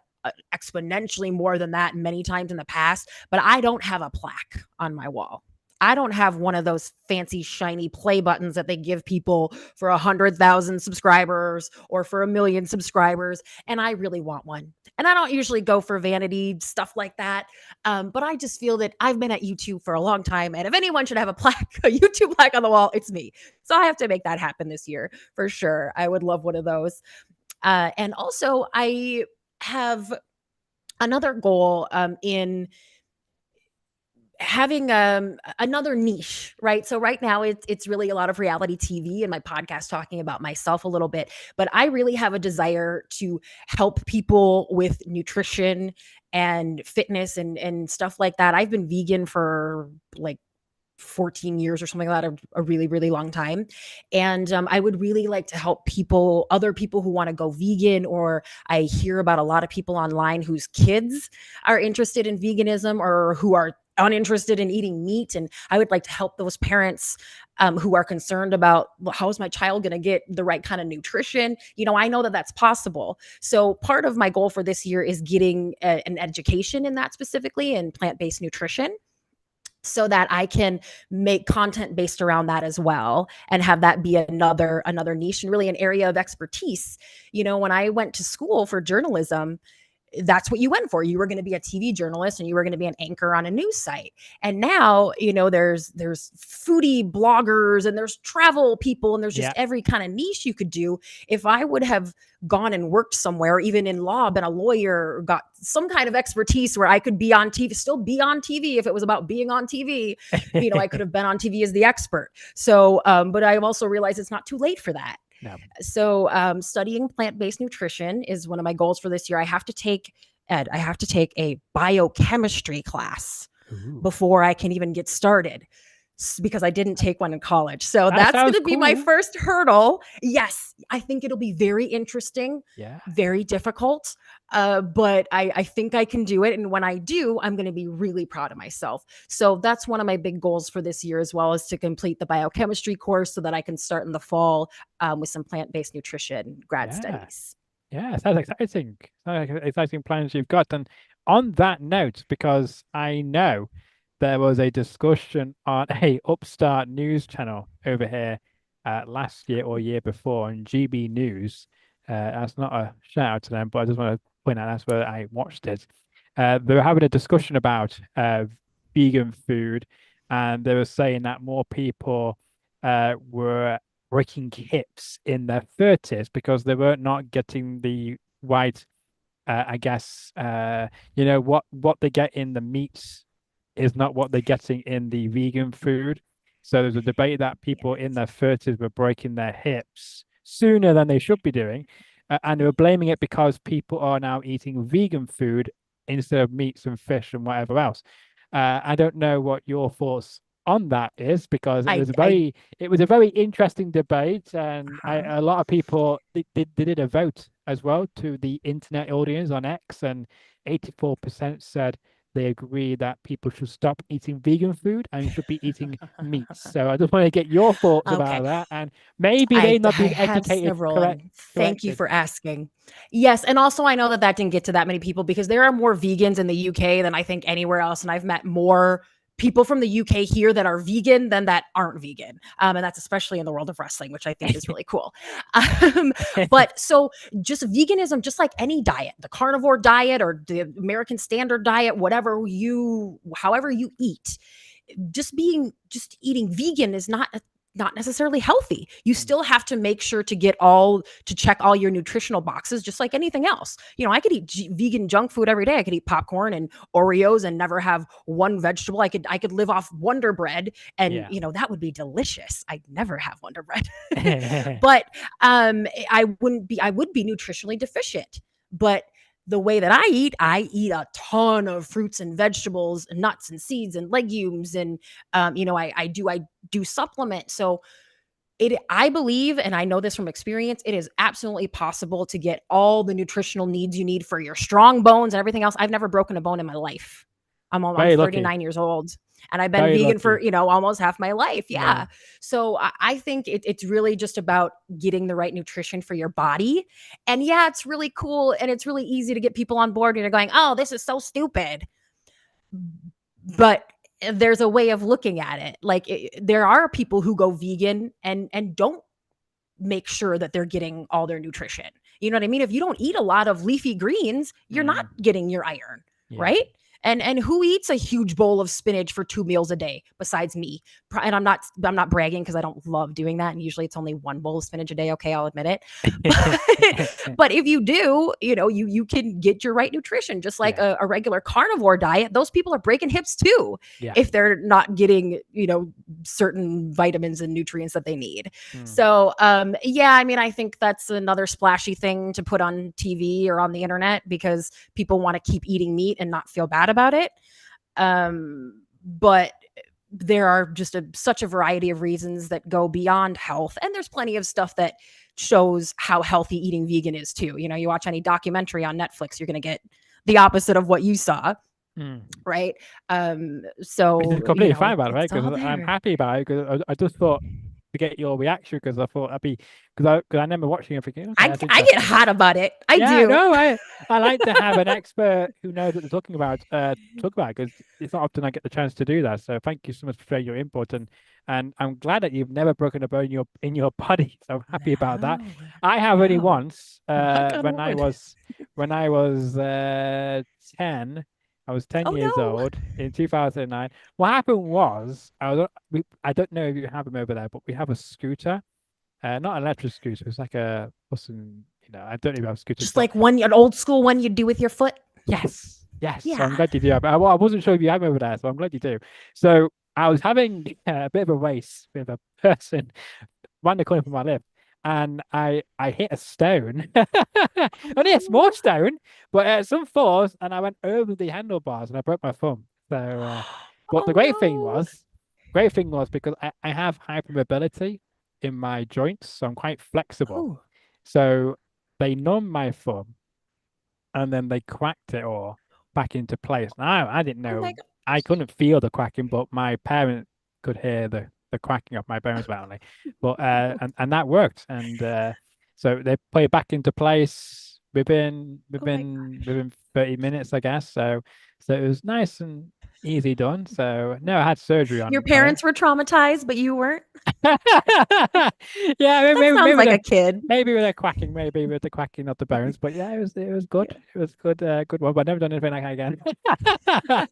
exponentially more than that many times in the past, but I don't have a plaque on my wall. I don't have one of those fancy shiny play buttons that they give people for 100,000 subscribers or for 1 million subscribers, and I really want one. And I don't usually go for vanity stuff like that, but I just feel that I've been at YouTube for a long time, and if anyone should have a plaque, a YouTube plaque on the wall, it's me. So I have to make that happen this year for sure. I would love one of those. And also, I have another goal in having another niche, right? So right now it's really a lot of reality TV and my podcast talking about myself a little bit, but I really have a desire to help people with nutrition and fitness and stuff like that. I've been vegan for like 14 years or something like that, a really, really long time. And I would really like to help people, other people who want to go vegan, or I hear about a lot of people online whose kids are interested in veganism or who are uninterested in eating meat. And I would like to help those parents who are concerned about, well, how is my child going to get the right kind of nutrition? I know that that's possible. So part of my goal for this year is getting an education in that, specifically in plant-based nutrition. so that I can make content based around that as well and have that be another niche and really an area of expertise. When I went to school for journalism, that's what you went for. You were going to be a TV journalist and you were going to be an anchor on a news site. And now, there's foodie bloggers and there's travel people and there's just Yeah. every kind of niche you could do. If I would have gone and worked somewhere, even in law, been a lawyer, got some kind of expertise where I could be on TV, still be on TV. If it was about being on TV, I could have been on TV as the expert. So, but I've also realized it's not too late for that. No. So, studying plant-based nutrition is one of my goals for this year. I have to take a biochemistry class Ooh. before I can even get started because I didn't take one in college. So That that's going sounds to be my cool. first hurdle. Yes, I think it'll be very interesting, Yeah. very difficult, but I think I can do it. And when I do, I'm going to be really proud of myself. So that's one of my big goals for this year as well, is to complete the biochemistry course so that I can start in the fall with some plant-based nutrition grad Yeah. studies. Yeah, sounds exciting. Sounds like exciting plans you've got. And on that note, because I know there was a discussion on a upstart news channel over here last year or year before on GB News. That's not a shout out to them, but I just want to point out that's where I watched it. They were having a discussion about vegan food, and they were saying that more people were breaking hips in their 30s because they were not getting the right, I guess, what they get in the meats is not what they're getting in the vegan food. So there's a debate that people in their 30s were breaking their hips sooner than they should be doing. And they were blaming it because people are now eating vegan food instead of meats and fish and whatever else. I don't know what your thoughts on that is because I, I, it was a very interesting debate, and uh, a lot of people they did a vote as well to the internet audience on X, and 84% said they agree that people should stop eating vegan food and should be eating meats. So I just want to get your thoughts okay. about that, and maybe I they've not I been have educated several, and thank you corrected. for asking. Yes, and also I know that didn't get to that many people because there are more vegans in the UK than I think anywhere else, and I've met more people from the UK here that are vegan than that aren't vegan, and that's especially in the world of wrestling, which I think is really cool. But so just veganism, just like any diet, the carnivore diet or the American Standard diet, however you eat, just eating vegan is not necessarily healthy. You Mm. still have to make sure to check all your nutritional boxes, just like anything else. I could eat vegan junk food every day. I could eat popcorn and Oreos and never have one vegetable. I could live off Wonder Bread, and Yeah. that would be delicious. I'd never have Wonder Bread, but I would be nutritionally deficient. But the way that I eat a ton of fruits and vegetables and nuts and seeds and legumes, and I do supplement. So I believe, and I know this from experience, it is absolutely possible to get all the nutritional needs you need for your strong bones and everything else. I've never broken a bone in my life. I'm Very lucky. 39 years old and I've been Very vegan for, lucky. almost half my life. Yeah. Yeah. So I think it's really just about getting the right nutrition for your body. And yeah, it's really cool. And it's really easy to get people on board and you're going, oh, this is so stupid. But there's a way of looking at it. Like there are people who go vegan and don't make sure that they're getting all their nutrition. You know what I mean? If you don't eat a lot of leafy greens, you're not Mm. getting your iron, Yeah. right? And who eats a huge bowl of spinach for 2 meals a day besides me? And I'm not bragging because I don't love doing that. And usually it's only one bowl of spinach a day. Okay, I'll admit it. But if you do, you can get your right nutrition, just like Yeah. a regular carnivore diet. Those people are breaking hips too Yeah. if they're not getting, certain vitamins and nutrients that they need. Mm. So, yeah, I mean, I think that's another splashy thing to put on TV or on the internet because people want to keep eating meat and not feel bad about it. But there are just such a variety of reasons that go beyond health. And there's plenty of stuff that shows how healthy eating vegan is too. You watch any documentary on Netflix, you're going to get the opposite of what you saw. Mm. Right. Which is So, completely fine, by the way, it's because all I'm there. happy about it. Because I just thought to get your reaction because I thought I'd be because I remember watching it thinking, okay, I that's I get interesting. hot about it. I Yeah, do. no, I like to have an expert who knows what they're talk about because it's not often I get the chance to do that. So thank you so much for sharing your input and I'm glad that you've never broken a bone in your body. So I'm happy about that. No, I have only no. once Knock on when wood. when I was 10. I was 10 Oh years no. old in 2009. What happened was I don't know if you have them over there, but we have a scooter. Not an electric scooter. It's like a bus and I don't even have scooters, Just but like an old school one you do with your foot. yes, yes. So I'm Yeah. glad you do. Well, I wasn't sure if you have over there, so I'm glad you do. So I was having a bit of a race with a person around the corner from my lift, and I hit a stone, Oh only a no. small stone, but some force, and I went over the handlebars and I broke my thumb. So, but the Oh no. great thing was because I have hypermobility in my joints, so I'm quite flexible. Oh. So they numb my thumb and then they cracked it all back into place. Now I didn't Oh my know, god. I couldn't feel the cracking, but my parent could hear the cracking of my bones apparently. But and that worked, and so they put it back into place Oh my. within 30 minutes, I guess. So it was nice and easy done. So no, I had surgery Your on it. parents were traumatized, but you weren't? Yeah, That sounds like a kid. maybe with the quacking of the bones, but yeah, it was good. It was good, good one. But I've never done anything like that again.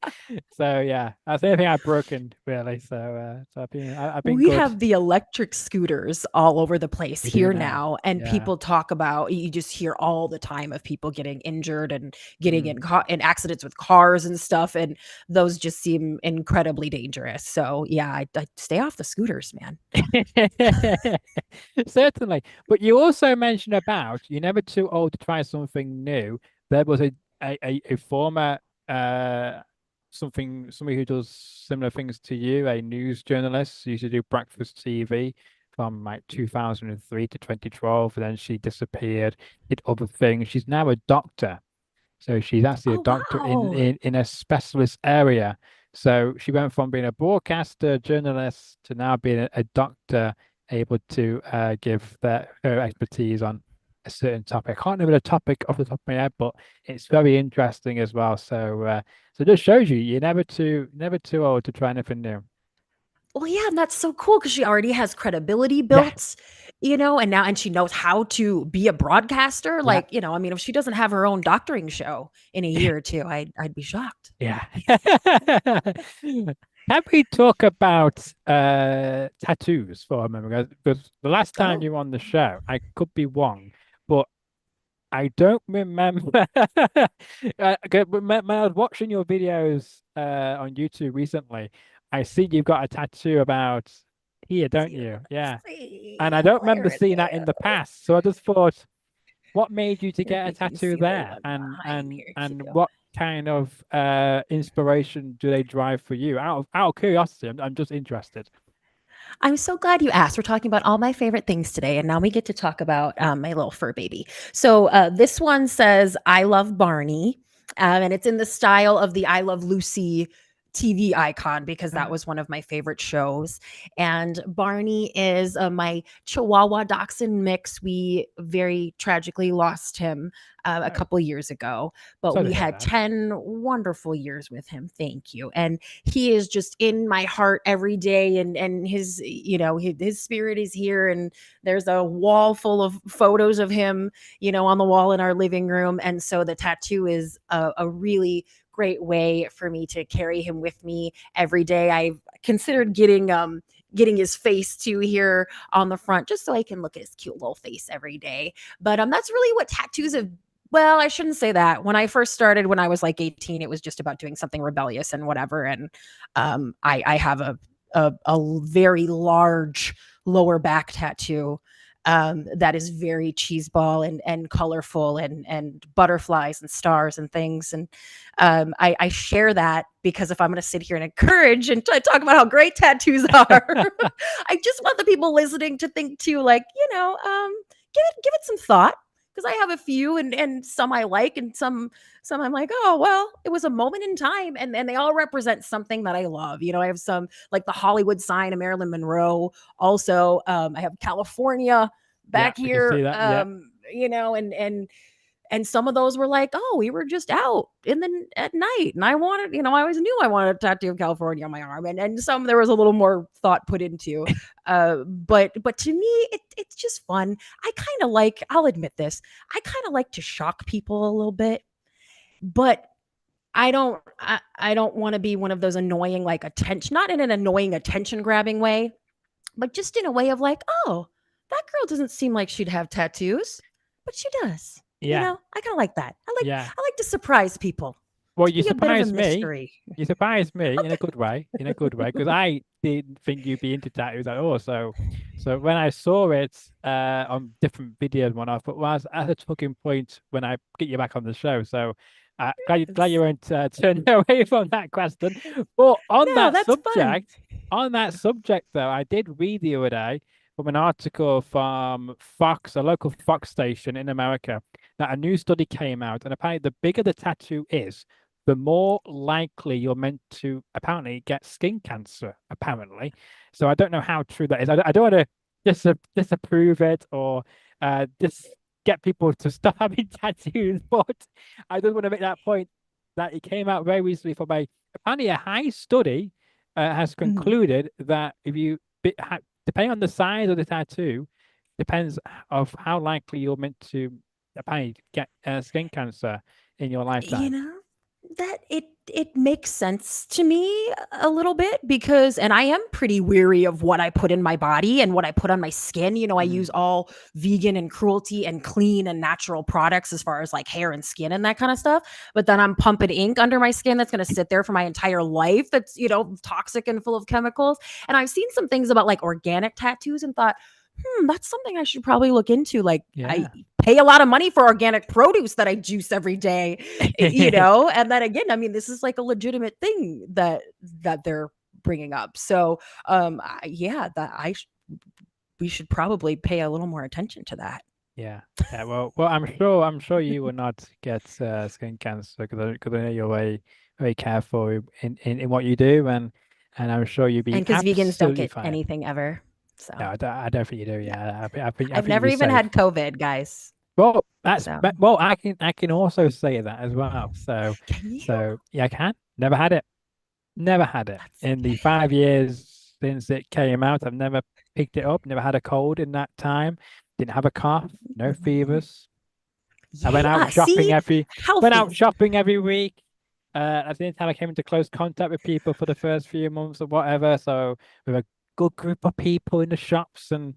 So yeah, that's the only thing I've broken really. So I've been We good. have the electric scooters all over the place We do here now. now, and Yeah. people talk about you just hear all the time of people getting injured and getting Mm. in accidents with cars and stuff, and those just seem incredibly dangerous. So yeah, I stay off the scooters, man. Certainly. But you also mentioned about you're never too old to try something new. There was a former uh somebody who does similar things to you, a news journalist, used to do breakfast TV from like 2003 to 2012, and then she disappeared, did other things. She's now a doctor. So she's actually a Oh doctor wow. in a specialist area. So she went from being a broadcaster journalist to now being a doctor, able to give her expertise on a certain topic. I can't remember the topic off the top of my head, but it's very interesting as well. So it just shows you you're never too old to try anything new. Well, yeah, and that's so cool because she already has credibility Yeah, built, and she knows how to be a broadcaster. yeah. Like, I mean, if she doesn't have her own doctoring show in a year or two, I'd be shocked. Yeah. Can we talk about tattoos for a moment? Because the last time Oh, you were on the show, I could be wrong, but I don't remember. Okay, but when I was watching your videos on YouTube recently, I see you've got a tattoo about here, don't you? Yeah. let's And see. I don't Where remember is seeing that in the it? past. So I just thought, what made you to If get a you can tattoo see the there one behind here and too. what kind of inspiration do they drive for you out of curiosity? I'm just interested. I'm so glad you asked. We're talking about all my favorite things today, and now we get to talk about my little fur baby. So this one says, "I love Barney," and it's in the style of the "I Love Lucy" TV icon because that Ah, was one of my favorite shows. And Barney is my Chihuahua Dachshund mix. We very tragically lost him a oh, couple years ago, but sorry we to hear had that. 10 wonderful years with him. Thank you. And he is just in my heart every day, and his his spirit is here, and there's a wall full of photos of him on the wall in our living room, and so the tattoo is a really great way for me to carry him with me every day. I've considered getting his face too here on the front just so I can look at his cute little face every day. But that's really what tattoos have. Well, I shouldn't say that. When I first started, when I was like 18, it was just about doing something rebellious and whatever. And I have a very large lower back tattoo that is very cheeseball and colorful and butterflies and stars and things. And I share that because if I'm going to sit here and encourage and talk about how great tattoos are, I just want the people listening to think too, like, give it some thought. because I have a few, and some I like, and some I'm like, oh well, it was a moment in time, and they all represent something that I love. I have some like the Hollywood sign of Marilyn Monroe. Also, I have California Yeah, back I can see here. that. Yeah. And some of those were like, oh, we were just out in the at night, and I wanted, I always knew I wanted a tattoo of California on my arm, and some there was a little more thought put into. But to me, it's just fun. I'll admit this, I kind of like to shock people a little bit, but I don't want to be one of those annoying, like, attention, not in an annoying attention grabbing way, but just in a way of like, oh, that girl doesn't seem like she'd have tattoos, but she does. Yeah. I kind of like that. Yeah. I like to surprise people, Well, to you be a bit of a surprised me. mystery. You surprised me in a good way, because I didn't think you'd be into tattoos at all. So when I saw it on different videos and whatnot, but was at a talking point when I get you back on the show. So glad you Yes. weren't turned away from that question. But No, that's fun. on that subject though, I did read the other day from an article from Fox, a local Fox station in America, that a new study came out, and apparently the bigger the tattoo is, the more likely you're meant to apparently get skin cancer, apparently. So I don't know how true that is. I don't want to disapprove it or just get people to stop having tattoos, but I just want to make that point that it came out very recently from apparently a high study has Mhm. concluded that if you, depending on the size of the tattoo, depends of how likely you're meant to apparently get skin cancer in your You lifetime. know, that it makes sense to me a little bit, because and I am pretty weary of what I put in my body and what I put on my skin. I use Mm. all vegan and cruelty and clean and natural products as far as like hair and skin and that kind of stuff. But then I'm pumping ink under my skin that's going to sit there for my entire life, that's, toxic and full of chemicals. And I've seen some things about like organic tattoos and thought, that's something I should probably look into. Like, I Yeah. pay a lot of money for organic produce that I juice every day, and then again, I mean, this is like a legitimate thing that they're bringing up. So, yeah, we should probably pay a little more attention to that. Yeah. Yeah. Well, I'm sure you will not get skin cancer because I know you're very careful in what you do, and I'm sure you'll be And because vegans don't absolutely get fine. anything ever. No, So, I don't think you do. yeah. Yeah, I I've think never you're even safe. had COVID, guys. Well, So, well. I can also say that as well. can you? So yeah, I can. Never had it. Never had it That's in the 5 years since it came out. I've never picked it up. Never had a cold in that time. Didn't have a cough. No fevers. I Yeah, see? went Healthy. out shopping every week. At the same time, I came into close contact with people for the first few months or whatever. So with a good group of people in the shops and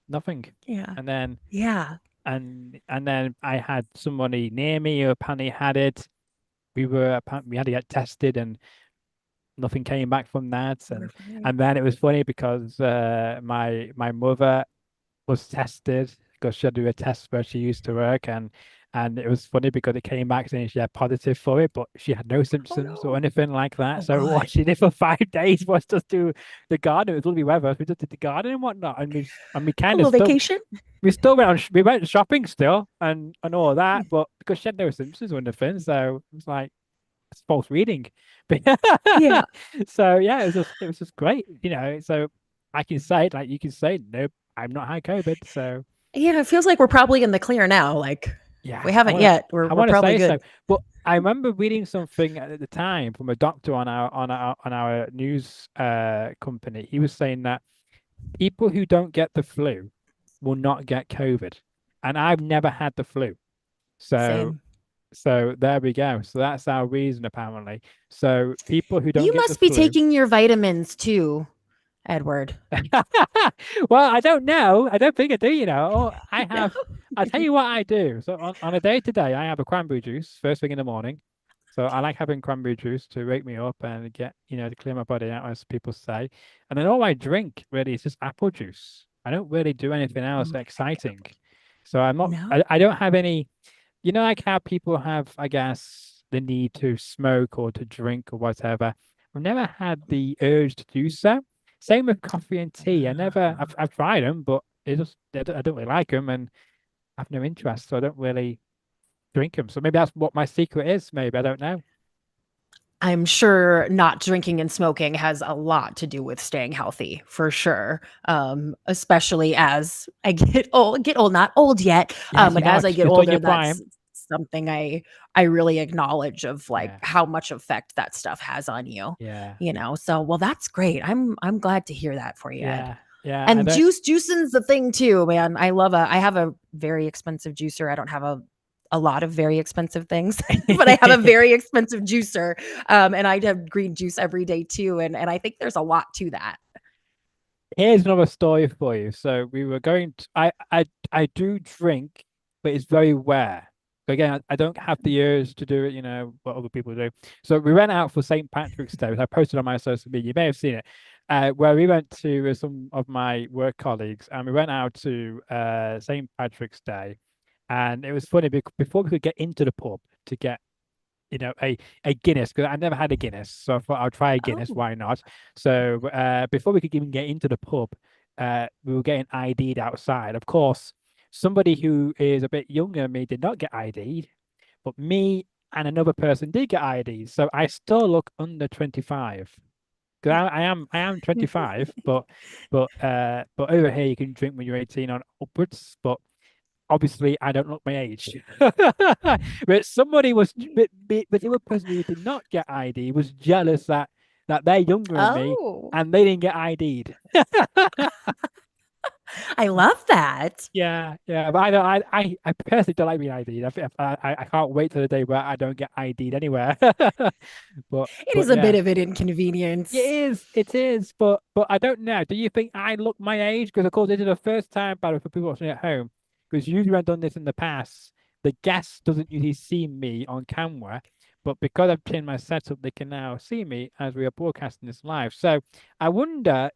nothing. Yeah. And then Yeah. and then I had somebody near me who apparently had it. We had to get tested and nothing came back from that. We're And fine. then it was funny because my mother was tested because she had to do a test where she used to work, and it was funny because it came back saying she had positive for it, but she had no Oh symptoms or no. anything like that. Oh, So what good. she did for 5 days was just do the garden. It was lovely weather. We just did the garden and whatnot, and we A kind of little still vacation. we still we went shopping still and all that, but because she had no symptoms or anything, so it was like it's false reading. But Yeah. so yeah, it was just great, So I can say it like you can say, nope, I'm not had COVID. So Yeah, it feels like we're probably in the clear now. Like, if yeah, we haven't yet, I we're want to probably say so. good. But I remember reading something at the time from a doctor on our news company. He was saying that people who don't get the flu will not get COVID, and I've never had the flu. So Same. so there we go. So that's our reason apparently. So people who don't You get the must be flu. taking your vitamins too, Edward. Well, I don't know. I don't think I do, Oh, I No. have, I'll tell you what I do. So on a day to day, I have a cranberry juice first thing in the morning. So I like having cranberry juice to wake me up and get, to clear my body out, as people say. And then all I drink really is just apple juice. I don't really do anything else Mm, exciting. So I'm not, no. I don't have any, like how people have, I guess, the need to smoke or to drink or whatever. I've never had the urge to do so. Same with coffee and tea. Uh, I've tried them, but I don't really like them. And have no interest, so I don't really drink them. So maybe that's what my secret is. Maybe I don't know. I'm sure not drinking and smoking has a lot to do with staying healthy for sure. Especially as I get old, not old yet. Yes, But you're as I not. get You're still in older, your that's prime. something I really acknowledge of like Yeah, how much effect that stuff has on you, yeah, you know. So well, that's great. I'm glad to hear that for you, Ed. yeah, yeah. I And don't. juicing's the thing too, man. I have a very expensive juicer. I don't have a lot of very expensive things, but I have a very expensive juicer. And I have green juice every day too. And I think there's a lot to that. Here's another story for you. So we were going to, I do drink, but it's very rare. So again, I don't have the years to do it, what other people do. So we went out for St. Patrick's Day, which I posted on my social media. You may have seen it, where we went to with some of my work colleagues, and we went out to St. Patrick's Day, and it was funny because before we could get into the pub to get a Guinness because I never had a Guinness, so I thought I'll try a Guinness. Oh, Why not? So before we could even get into the pub, we were getting ID'd outside. Of course, somebody who is a bit younger than me did not get ID'd, but me and another person did get ID'd. So I still look under 25. Because I am 25, but over here you can drink when you're 18 on upwards. But obviously I don't look my age. But somebody was, but the other person who did not get ID was jealous that they're younger than me oh, and they didn't get ID'd. I love that. Yeah, yeah, but I don't, I personally don't like being ID'd. I can't wait till the day where I don't get ID'd anywhere. But It but is a bit yeah. of an It inconvenience. is, it is, but I don't know. Do you think I look my age? Because of course this is the first time, battle for people watching at home. Because usually I've done this in the past, the guest doesn't usually see me on camera, but because I've changed my setup, they can now see me as we are broadcasting this live. So I wonder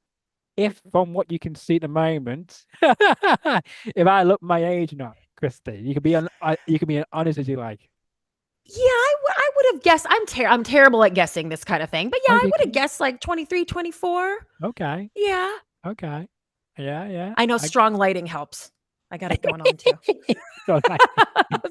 if, from what you can see at the moment, if I look my age or not, Christy. You can be as honest as you like. Yeah, I would have guessed. I'm terrible at guessing this kind of thing. But yeah, Oh, I you would have can. guessed like 23, 24. Okay, Yeah. okay, yeah, yeah. I know I strong lighting helps. I got it going on too. don't like.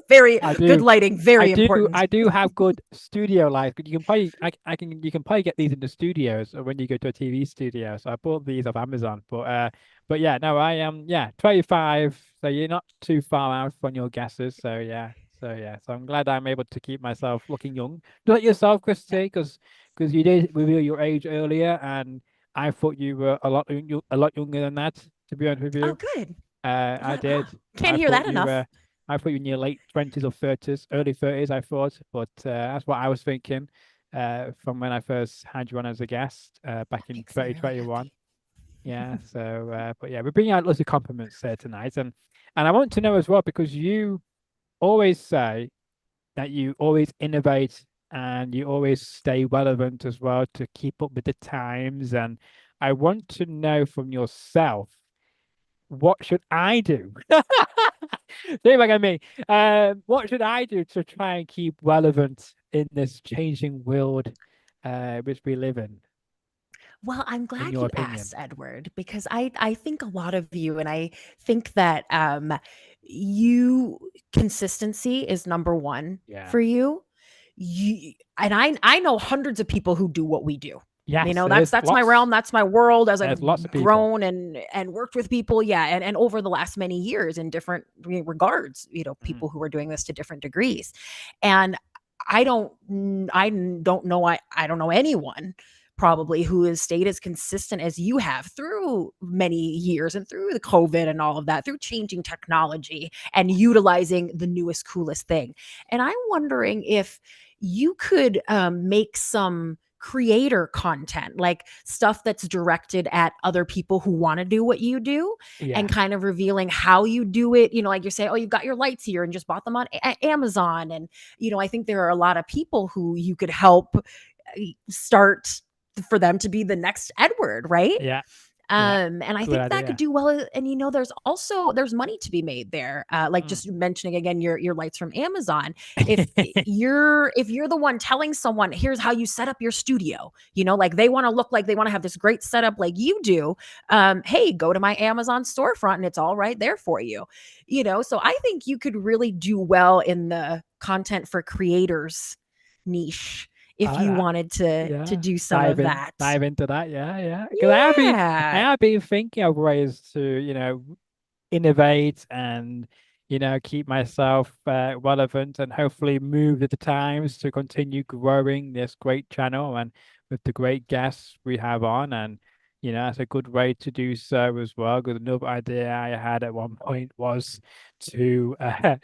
Very I good do. lighting, I very do. important. I do have good studio lights. But you can probably get these in the studios or when you go to a TV studio. So I bought these off Amazon. But yeah, no, I am, yeah, 25. So you're not too far out from your guesses. So yeah. So yeah. So I'm glad I'm able to keep myself looking young. Do it yourself, Christy, because you did reveal your age earlier, and I thought you were a lot younger than that, to be honest with Oh, you. good. I did. Can't I hear thought that you enough. were. I thought you were in your late 20s or 30s, early 30s. I thought, but that's what I was thinking. From when I first had you on as a guest, back That in makes me really 2021. happy. Yeah. So, but yeah, we're bringing out lots of compliments tonight, and I want to know as well because you always say that you always innovate and you always stay relevant as well to keep up with the times, and I want to know from yourself, what should I do? See back at me. What should I do to try and keep relevant in this changing world which we live Well, I'm in glad your you opinion? asked, Edward, because I think a lot of you, and I think that you consistency is number one Yeah. for you. You and I know hundreds of people who do what we do. You Yes, know, there's that's my lots. realm, that's my world as I've There's lots of people. grown and worked with people, yeah, and over the last many years in different regards, you know, Mm, people who are doing this to different degrees. And I don't know I don't know anyone probably who has stayed as consistent as you have through many years and through the COVID and all of that, through changing technology and utilizing the newest, coolest thing. And I'm wondering if you could make some creator content, like stuff that's directed at other people who want to do what you do and yeah. kind of revealing how you do it. You know, like you're saying, oh, you've got your lights here and just bought them on Amazon. And, you know, I think there are a lot of people who you could help start for them to be the next Edward, right? Yeah. Yeah. And I Good think that could idea. do well. And there's money to be made there. Like Mm. just mentioning again your lights from Amazon. If you're the one telling someone, here's how you set up your studio, like they want to look like they want to have this great setup like you do. Hey, go to my Amazon storefront and it's all right there for you. So I think you could really do well in the content for creators niche I if like you that. wanted to Yeah. do some of that. Dive into that. Yeah, yeah. Because I Yeah. have been thinking of ways to, innovate and, keep myself relevant and hopefully move with the times to continue growing this great channel and with the great guests we have on. And, that's a good way to do so as well. Because another idea I had at one point was to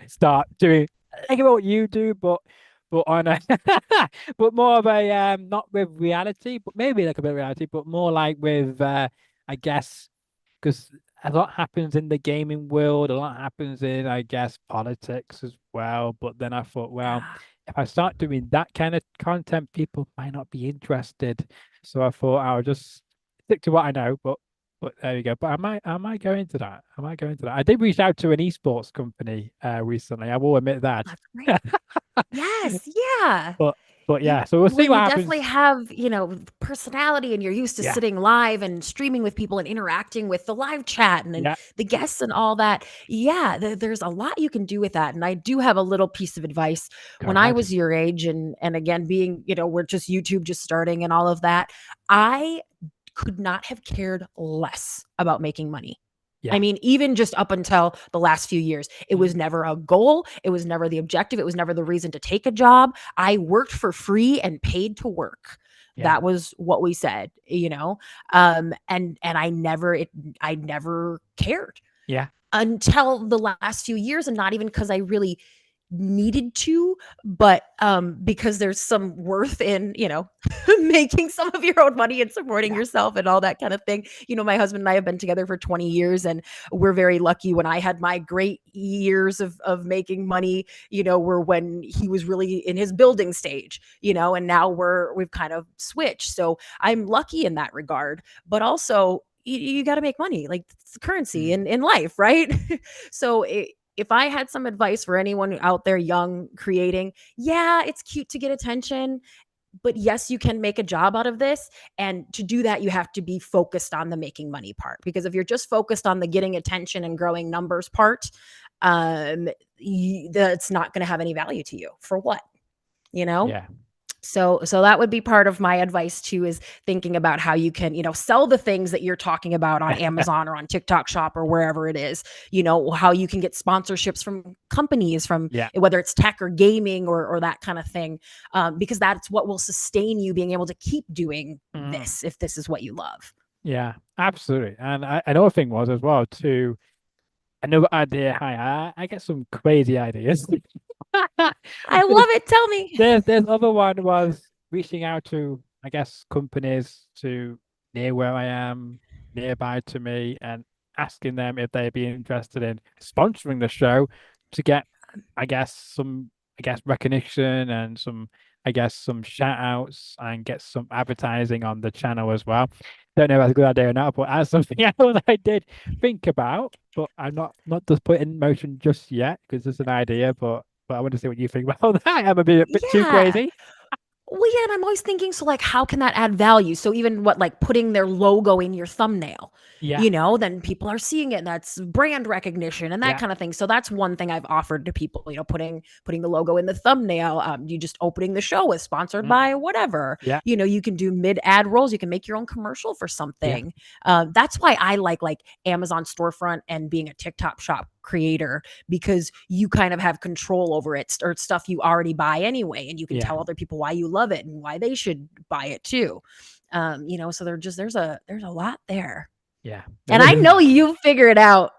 start doing like what you do, but on a but more of a not with reality, but maybe like a bit of reality, but more like with I guess because a lot happens in the gaming world, a lot happens in, I guess, politics as well. But then I thought, well, Yeah. if I start doing that kind of content, people might not be interested. So I thought I'll just stick to what I know. But there you go. But I might go into that. I might go into that. I did reach out to an esports company recently. I will admit that. That's great. Yes, yeah. But but You yeah, so we'll well, see what you definitely happens. have, personality and you're used to Yeah, sitting live and streaming with people and interacting with the live chat and yeah, the guests and all that. Yeah, there's a lot you can do with that. And I do have a little piece of advice. go When I ahead. was your age and again being, we're just YouTube just starting and all of that, I could not have cared less about making money. I Yeah. mean, even just up until the last few years, it was Mm, never a goal. It was never the objective. It was never the reason to take a job. I worked for free and paid to work. yeah, That was what we said. And I never cared yeah, until the last few years, and not even because I really needed to, but because there's some worth in making some of your own money and supporting yeah, yourself and all that kind of thing. My husband and I have been together for 20 years, and we're very lucky. When I had my great years of making money, were when he was really in his building stage, and now we've kind of switched. So I'm lucky in that regard, but also you got to make money. Like, it's the currency mm, in life, right? So if I had some advice for anyone out there young creating, yeah, it's cute to get attention, but yes, you can make a job out of this. And to do that, you have to be focused on the making money part. Because if you're just focused on the getting attention and growing numbers part, that's not going to have any value to you. For what? You know? yeah. So that would be part of my advice too, is thinking about how you can, sell the things that you're talking about on Amazon or on TikTok Shop or wherever it is, how you can get sponsorships from companies, from Yeah. whether it's tech or gaming or that kind of thing, because that's what will sustain you being able to keep doing Mm, this if this is what you love. yeah, absolutely. And another thing was as well too, another idea I get some crazy ideas. I love it. Tell me. There's other one was reaching out to, I guess, companies to near where I am, nearby to me, and asking them if they'd be interested in sponsoring the show to get, I guess, recognition and some shout outs and get some advertising on the channel as well. Don't know if that's a good idea or not, but that's something else I did think about, but I'm not just put in motion just yet because it's an idea, but I want to see what you think about that. I'm a bit too Yeah. crazy. Well, yeah, and I'm always thinking, so like, how can that add value? So even what, like putting their logo in your thumbnail, Yeah, then people are seeing it. And that's brand recognition and that yeah, kind of thing. So that's one thing I've offered to people, putting the logo in the thumbnail. You just opening the show is sponsored mm, by whatever. yeah, You can do mid ad rolls. You can make your own commercial for yeah, something. That's why I like Amazon storefront and being a TikTok shop creator, because you kind of have control over it, or stuff you already buy anyway, and you can yeah, tell other people why you love it and why they should buy it too. So there's a lot there. yeah. There And I is. know you figure it out.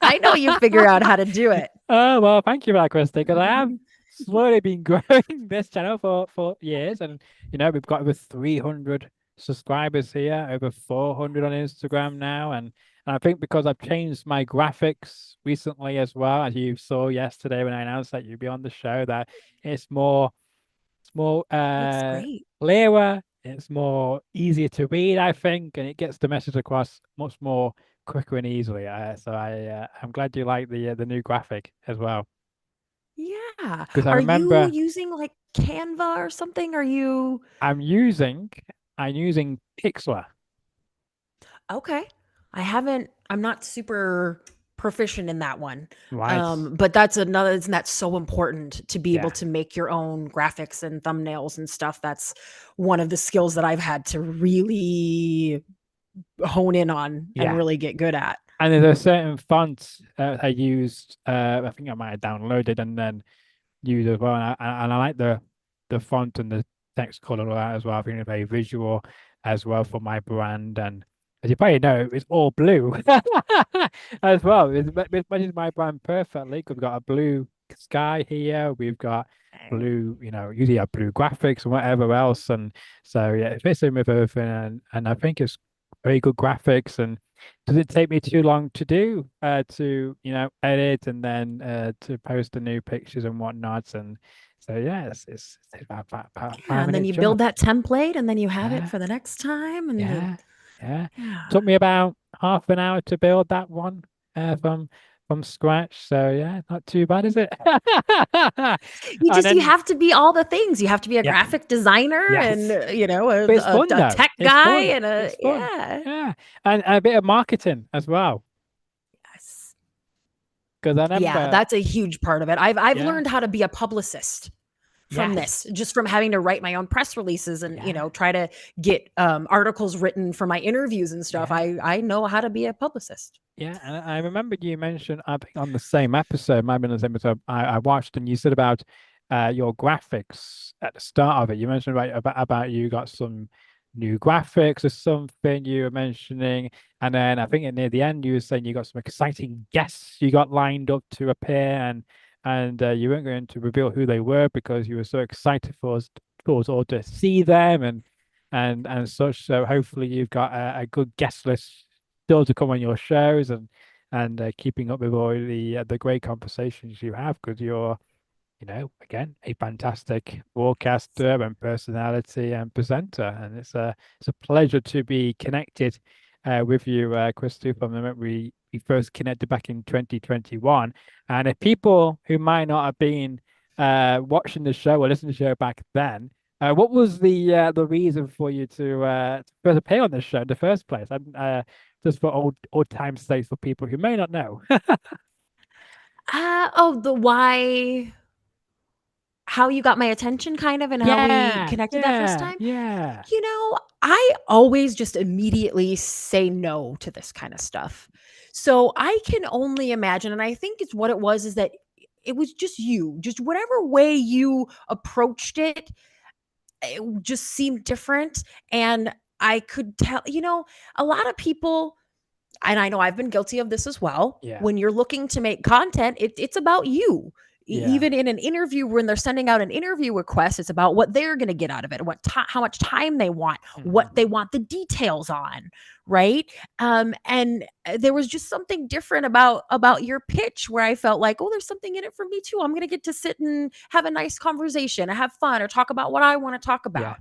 I know you figure out how to do it. Oh well, thank you for that, Christy, because I have slowly been growing this channel for years, and we've got over 300 subscribers here, over 400 on Instagram now, and I think because I've changed my graphics recently as well, as you saw yesterday when I announced that you'd be on the show, that it's more Looks great. clearer, it's more easier to read, I think, and it gets the message across much more quicker and easily. I'm glad you like the new graphic as well, Yeah. because I Are you remember using like Canva or something? Are you I'm using I'm using Pixlr, okay? I'm not super proficient in that one. right? But that's another, isn't that so important to be able Yeah, to make your own graphics and thumbnails and stuff? That's one of the skills that I've had to really hone in on and yeah. really get good at. And there's a certain font I used. I think I might have downloaded and then used as well. And I like the font and the text color of that as well. I think it's very visual as well for my brand. And as you probably know, it's all blue as well. It matches my brand perfectly. 'Cause we've got a blue sky here. We've got blue, usually have blue graphics and whatever else. And so yeah, it fits in with everything. And I think it's very good graphics. And does it take me too long to do to edit and then to post the new pictures and whatnot? And so yeah, it's about Yeah, five and then minute you build job. that template and then you have it Yeah, for the next time and yeah, yeah. yeah. Took me about half an hour to build that one from scratch. So yeah, not too bad, is it? And You then have to be all the things. You have to be a yeah, graphic designer and yes. a, But it's fun a though. tech It's guy fun. and a It's fun. yeah. Yeah, and a bit of marketing as well. Yes. Because I Yeah, remember, that's a huge part of it. I've yeah, learned how to be a publicist from yes, this, just from having to write my own press releases and yeah. try to get articles written for my interviews and stuff. Yeah, I know how to be a publicist. yeah, and I remember you mentioned, I think on the same episode, might have been the same episode I watched, and you said about your graphics at the start of it. You mentioned about you got some new graphics or something you were mentioning, and then I think near the end you were saying you got some exciting guests you got lined up to appear, and you weren't going to reveal who they were because you were so excited for us all to see them and such. So hopefully you've got a good guest list still to come on your shows and keeping up with all the great conversations you have because you're again a fantastic broadcaster and personality and presenter, and it's a pleasure to be connected with you, Christy, from the moment we first connected back in 2021. And if people who might not have been watching the show or listening to the show back then, what was the reason for you to first appear on this show in the first place? And just for old time's sake, for people who may not know. Oh, the why, how you got my attention kind of and how we Yeah, connected that first yeah, time. yeah, I always just immediately say no to this kind of stuff. So I can only imagine, and I think it's what it was is that it was just you, just whatever way you approached it, it just seemed different. And I could tell, a lot of people, and I know I've been guilty of this as well. yeah, When you're looking to make content, it's about you. yeah. Even in an interview, when they're sending out an interview request, it's about what they're going to get out of it, how much time they want, what they Mhm. want the details on, right? And there was just something different about your pitch where I felt like, oh, there's something in it for me too. I'm going to get to sit and have a nice conversation, and have fun, or talk about what I want to talk Yeah.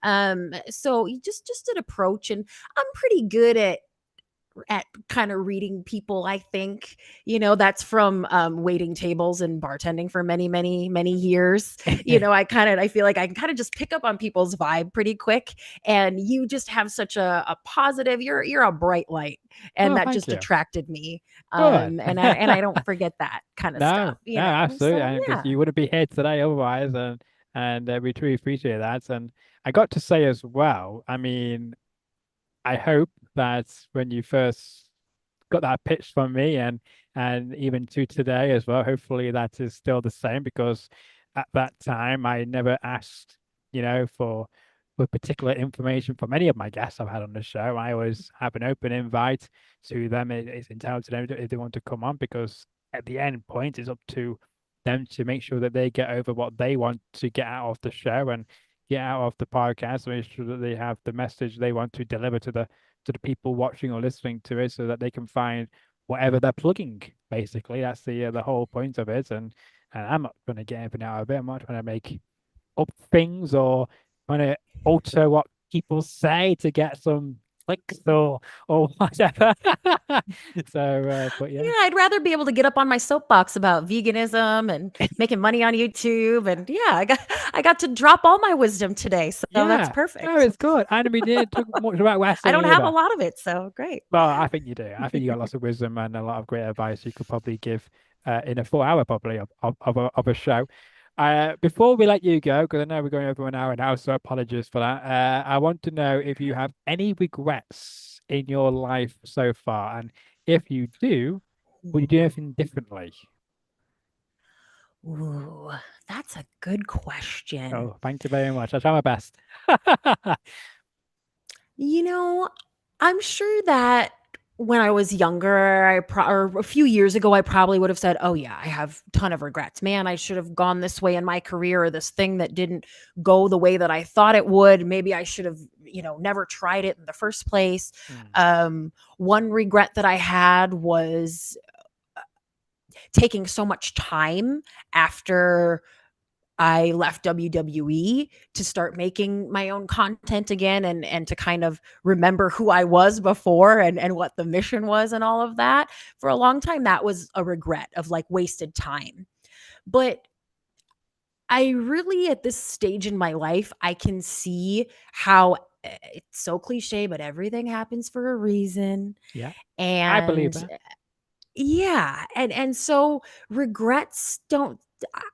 about. So you just an approach, and I'm pretty good at kind of reading people. I think that's from waiting tables and bartending for many years. I feel like I can kind of just pick up on people's vibe pretty quick, and you just have such a positive, you're a bright light, and Oh, that thank just you. attracted me. Good. And I don't forget that kind of stuff, No, absolutely. so And because yeah. you wouldn't be here today otherwise, and we truly appreciate that. And I got to say as well, I mean, I hope that when you first got that pitch from me and even to today as well, hopefully that is still the same because at that time I never asked, for particular information from any of my guests I've had on the show. I always have an open invite to them. It's entirely to them if they want to come on because at the end point it's up to them to make sure that they get over what they want to get out of the show and get out of the podcast, make sure that they have the message they want to deliver to the people watching or listening to it, so that they can find whatever they're plugging. Basically, that's the whole point of it. And I'm not trying to get anything out of it. I'm not trying to make up things or trying to alter what people say to get some clicks or whatever. So, but Yeah, yeah, I'd rather be able to get up on my soapbox about veganism and making money on YouTube. And yeah, I got to drop all my wisdom today. So that's yeah. No, perfect. it's good. And we didn't talk much about I Western don't have a either. lot of it, so great. Well, I think you do. I think you got lots of wisdom and a lot of great advice you could probably give in a full hour probably of a show. Before we let you go, because I know we're going over an hour now, so apologies for that. I want to know if you have any regrets in your life so far, and if you do, would you do anything differently? Ooh, that's a good question. Oh, thank you very much. I try my best. You know, I'm sure that when I was younger, or a few years ago, I probably would have said, "Oh yeah, I have a ton of regrets. Man, I should have gone this way in my career, or this thing that didn't go the way that I thought it would. Maybe I should have, never tried it in the first place." Mm, One regret that I had was taking so much time after I left WWE to start making my own content again, and to kind of remember who I was before, and what the mission was and all of that. For a long time, that was a regret of like wasted time. But I really, at this stage in my life, I can see how it's so cliche, but everything happens for a reason. yeah, I believe And that. yeah, and so regrets don't,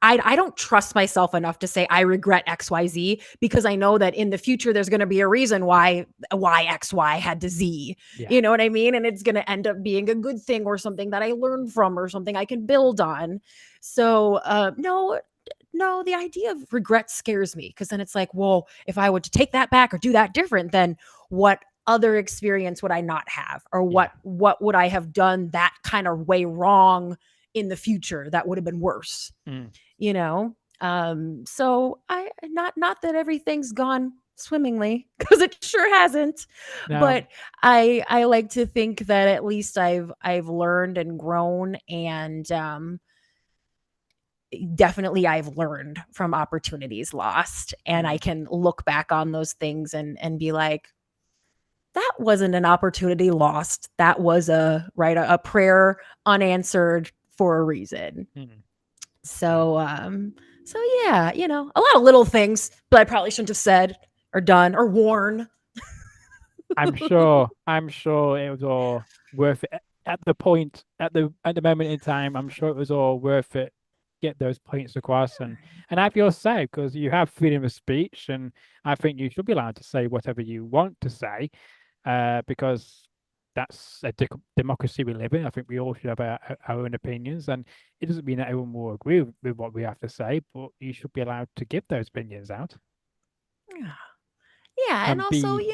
I don't trust myself enough to say I regret XYZ, because I know that in the future there's going to be a reason why XY had to Z. Yeah. You know what I mean? And it's going to end up being a good thing, or something that I learned from, or something I can build on. So no, the idea of regret scares me, because then it's like, well, if I were to take that back or do that different, then what other experience would I not have, or Yeah. what would I have done that kind of way wrong in the future that would have been worse, Mm. you know? So I, not that everything's gone swimmingly, because it sure hasn't, No. but I like to think that at least I've learned and grown, and definitely I've learned from opportunities lost, and I Mm. can look back on those things and be like, that wasn't an opportunity lost. That was a prayer unanswered for a reason. Mm. No. So yeah, a lot of little things that I probably shouldn't have said or done or worn. I'm sure it was all worth it at the point at the moment in time. I'm sure it was all worth it. Get those points across and have your say because you have freedom of speech, and I think you should be allowed to say whatever you want to say, because that's a democracy we live in. I think we all should have our own opinions, and it doesn't mean that everyone will agree with what we have to say, but you should be allowed to give those opinions out Yeah. Yeah, and and also, be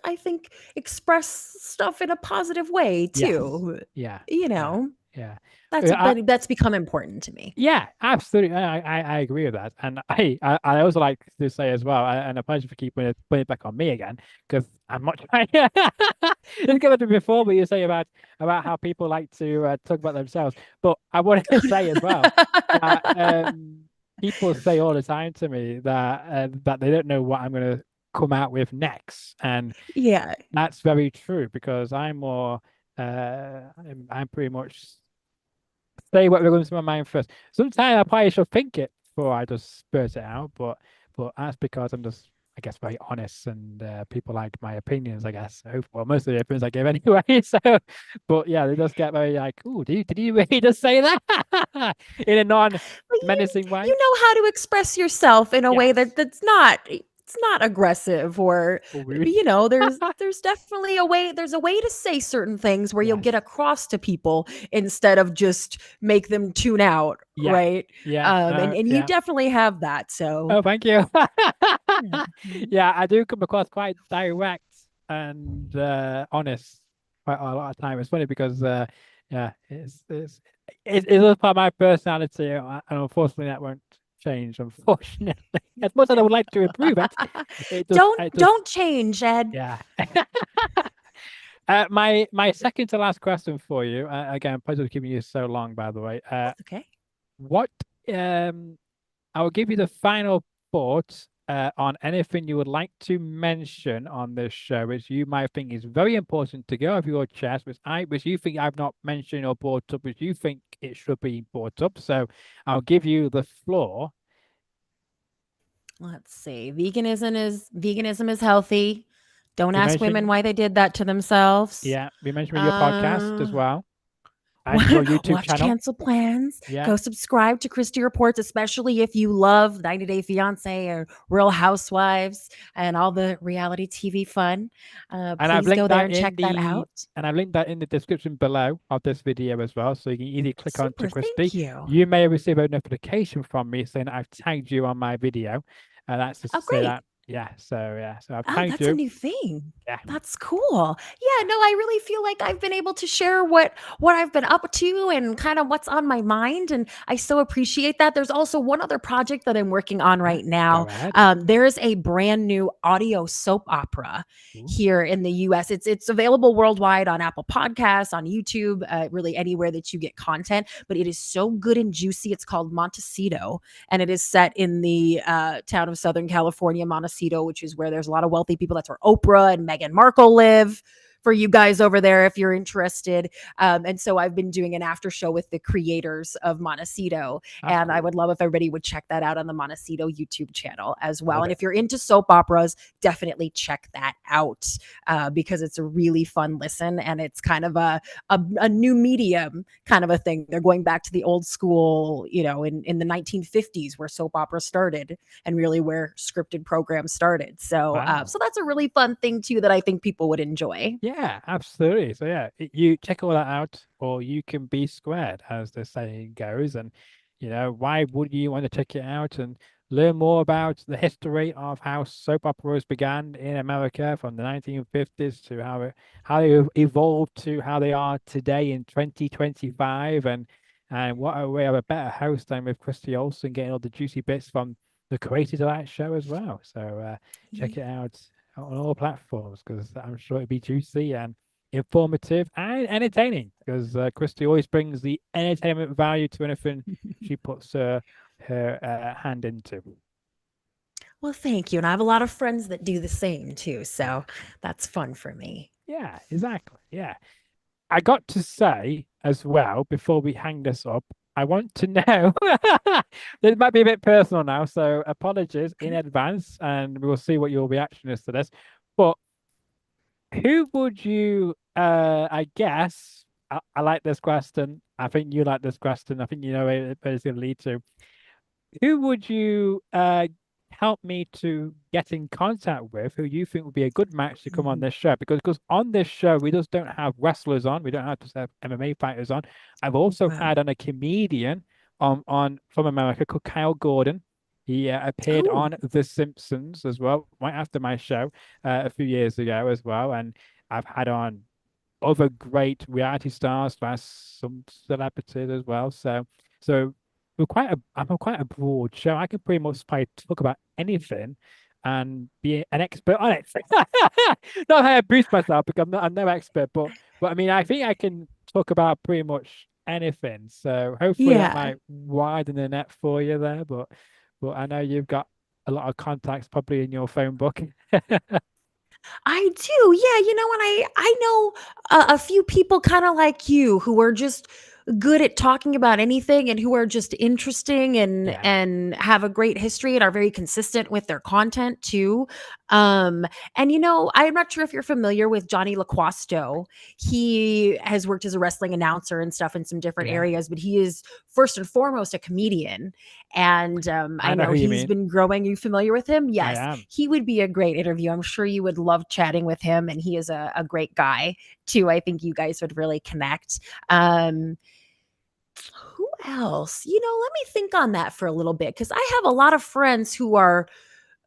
I think express stuff in a positive way yes, too. yeah, You yeah, know, yeah. I, that's become important to me. Yeah, absolutely. I agree with that. And I also like to say as well, and a pleasure for keeping putting it back on me again, because I'm not trying it's given to before, but you say about how people like to talk about themselves. But I wanted to say as well that people say all the time to me that they don't know what I'm gonna come out with next. And Yeah. that's very true because I'm more I'm pretty much say what goes into my mind first. Sometimes I probably should think it before I just spurt it out, but that's because I'm just, I guess, very honest and people like my opinions, I guess. So, well, most of the opinions I give anyway. So, but yeah, they just get very like, "Oh, did you really just say that?" in a But non-menacing way? you know how to express yourself in a way Yes. it's not aggressive, or Or rude. there's definitely there's a way to say certain things where you'll Yes. get across to people instead of just make them tune out, Yeah. right? Yeah. No. And you Yeah. definitely have that. So Oh, thank you. yeah. Mhm. Yeah, I do come across quite direct and honest quite a lot of time. It's funny because yeah, it is part of my personality, and unfortunately that won't change. Unfortunately, as much as I would like to improve it, it does. Don't change, Ed. Yeah. My second to last question for you. Again, pleasure keeping you so long, by the way. That's okay. What um I will give you the final thought on anything you would like to mention on this show, which you might think is very important to go off your chest, which you think I've not mentioned or brought up, which you think it should be brought up. So I'll give you the floor. Let's see. Veganism is healthy. Don't We ask women mentioned, why they did that to themselves. yeah, we mentioned your podcast as Uh, well and your YouTube Watch channel. Cancel Plans. Yeah. Go subscribe to Christy Reports, especially if you love 90 Day Fiance or Real Housewives and all the reality TV fun. And I've Please go linked there that and in check that the out. and I've linked that in the description below of this video as well. So you can easily click on to Super. Christy. Thank you. You may receive a notification from me saying I've tagged you on my video. That's to Oh, say great. that, yeah. So yeah, so I've Oh, tagged that's a you. new thing. Yeah. That's cool. Yeah, no, I really feel like I've been able to share what I've been up to and kind of what's on my mind, and I so appreciate that. There's also one other project that I'm working on Yeah. right now. Go ahead. There's a brand new audio soap opera Ooh, here in the U.S. It's available worldwide on Apple Podcasts, on YouTube, really anywhere that you get content. But it is so good and juicy. It's called Montecito, and it is set in the town of Southern California, Montecito, which is where there's a lot of wealthy people. That's where Oprah and Meghan Markle live. For you guys over there, if you're interested. And so I've been doing an after show with the creators of Montecito. that's And I cool. would love if everybody would check that out on the Montecito YouTube channel as well. Love And it. if you're into soap operas, definitely check that out because it's a really fun listen. And it's kind of a new medium kind of a thing. They're going back to the old school, in the 1950s where soap opera started and really where scripted programs started. So Wow. that's a really fun thing too that I think people would enjoy. Yeah, absolutely. So yeah, you check all that out, or you can be squared, as the saying goes. And why would you want to check it out and learn more about the history of how soap operas began in America from the 1950s to how they evolved to how they are today in 2025, and what a way of a better host than with Christy Olson getting all the juicy bits from the creators of that show as well. So check it out on all platforms because I'm sure it'd be juicy and informative and entertaining because Christy always brings the entertainment value to anything she puts her hand into. Well, thank you. And I have a lot of friends that do the same too. Yeah, So that's fun for me. yeah, exactly. Yeah, I got to say as well before we hang this up, I want to know. This might be a bit personal now, so apologies in advance, and we'll see what your reaction is to this. But who would you I guess I like this question. I think you like this question. I think you know where it's gonna lead to. Who would you help me to get in contact with who you think would be a good match to come on this show? Because on this show we just don't have wrestlers on, we don't have to have MMA fighters on. I've also Wow. had on a comedian on from America called Kyle Gordon. He appeared Oh, on The Simpsons as well, right after my show a few years ago as well. And I've had on other great reality stars plus some celebrities as well. So I'm quite a broad show. I can pretty much probably talk about anything and be an expert on it. Not how I boost myself because I'm no expert, but I mean I think I can talk about pretty much anything. So hopefully that yeah. might widen the net for you there. But I know you've got a lot of contacts probably in your phone book. I do. Yeah, and I know a few people kind of like you who are just good at talking about anything and who are just interesting and Yeah, and have a great history and are very consistent with their content too. Um and I'm not sure if you're familiar with Johnny LaQuasto. He has worked as a wrestling announcer and stuff in some different yeah. areas, but he is first and foremost a comedian. And I I know know who you he's mean. been growing. Are you familiar with him? I Yes, am. he would be a great interview. I'm sure you would love chatting with him, and he is a great guy too. I think you guys would really connect. Um, who else? Let me think on that for a little bit because I have a lot of friends who are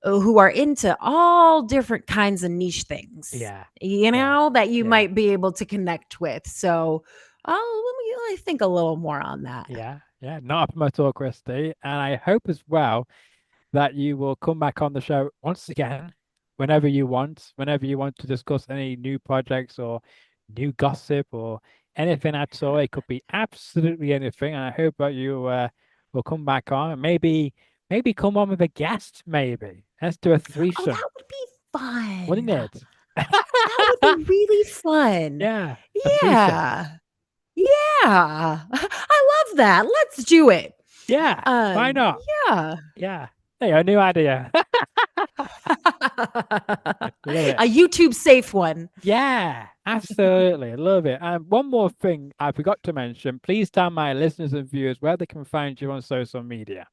into all different kinds of niche things, Yeah, yeah, that you yeah. might be able to connect with. So, let me think a little more on that. Yeah, yeah, not a problem at all, Christy. And I hope as well that you will come back on the show once again whenever you want to discuss any new projects or new gossip or anything at all. It could be absolutely anything. And I hope that you will come back on and maybe come on with a guest, maybe. Let's do a Oh, threesome, that would be fun. wouldn't it? That would be really fun. Yeah, a threesome. Yeah. Yeah. I love that. Let's do it. Yeah, why not? Yeah. Yeah. Hey, a new idea. Love A it. YouTube safe one. Yeah, absolutely. Love it. And one more thing I forgot to mention. Please tell my listeners and viewers where they can find you on social media.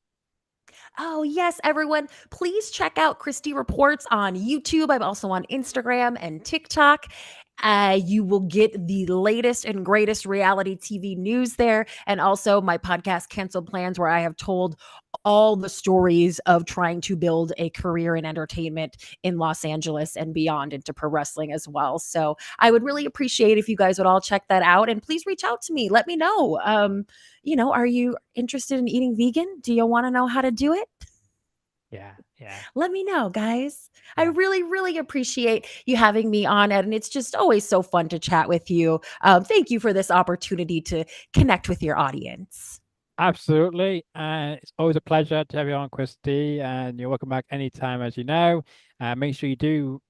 Oh, yes, everyone. Please check out Christy Reports on YouTube. I'm also on Instagram and TikTok. You will get the latest and greatest reality TV news there. And also my podcast, Canceled Plans, where I have told all the stories of trying to build a career in entertainment in Los Angeles and beyond into pro wrestling as well. So I would really appreciate if you guys would all check that out and please reach out to me. Let me know. Are you interested in eating vegan? Do you want to know how to do it? Yeah, yeah, Let me know, guys. I yeah. really, really appreciate you having me on, Ed. And it's just always so fun to chat with you. Thank you for this opportunity to connect with your audience. Absolutely. It's always a pleasure to have you on, Christy, and you're welcome back anytime, as you know. Make sure you do,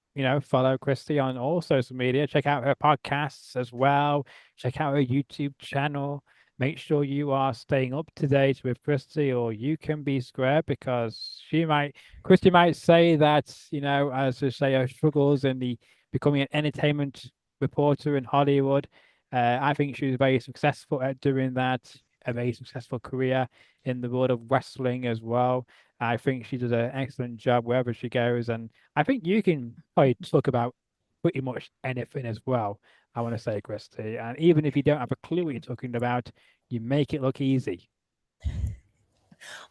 follow Christy on all social media. Check out her podcasts as well. Check out her YouTube channel. Make sure you are staying up to date with Christy, or you can be square because Christy might say that, as they say, her struggles in the becoming an entertainment reporter in Hollywood. I think she was very successful at doing that, a very successful career in the world of wrestling as well. I think she does an excellent job wherever she goes, and I think you can probably talk about pretty much anything as well. I want to say, Christy, and even if you don't have a clue what you're talking about, you make it look easy.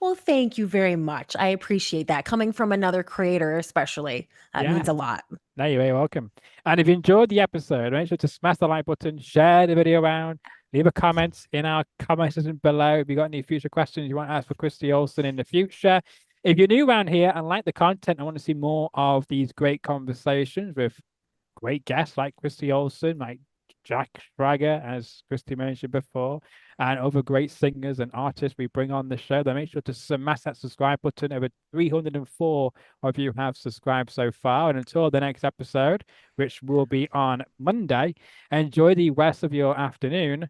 Well, thank you very much. I appreciate that. Coming from another creator, especially, that Yeah, means a lot. no, you're very welcome. And if you enjoyed the episode, make sure to smash the like button, share the video around, leave a comment in our comment section below if you got any future questions you want to ask for Christy Olson in the future. If you're new around here and like the content and want to see more of these great conversations with great guests like Christy Olson, like Jack Schrager, as Christy mentioned before, and other great singers and artists we bring on the show, then make sure to smash that subscribe button. Over 304 of you have subscribed so far. And until the next episode, which will be on Monday, enjoy the rest of your afternoon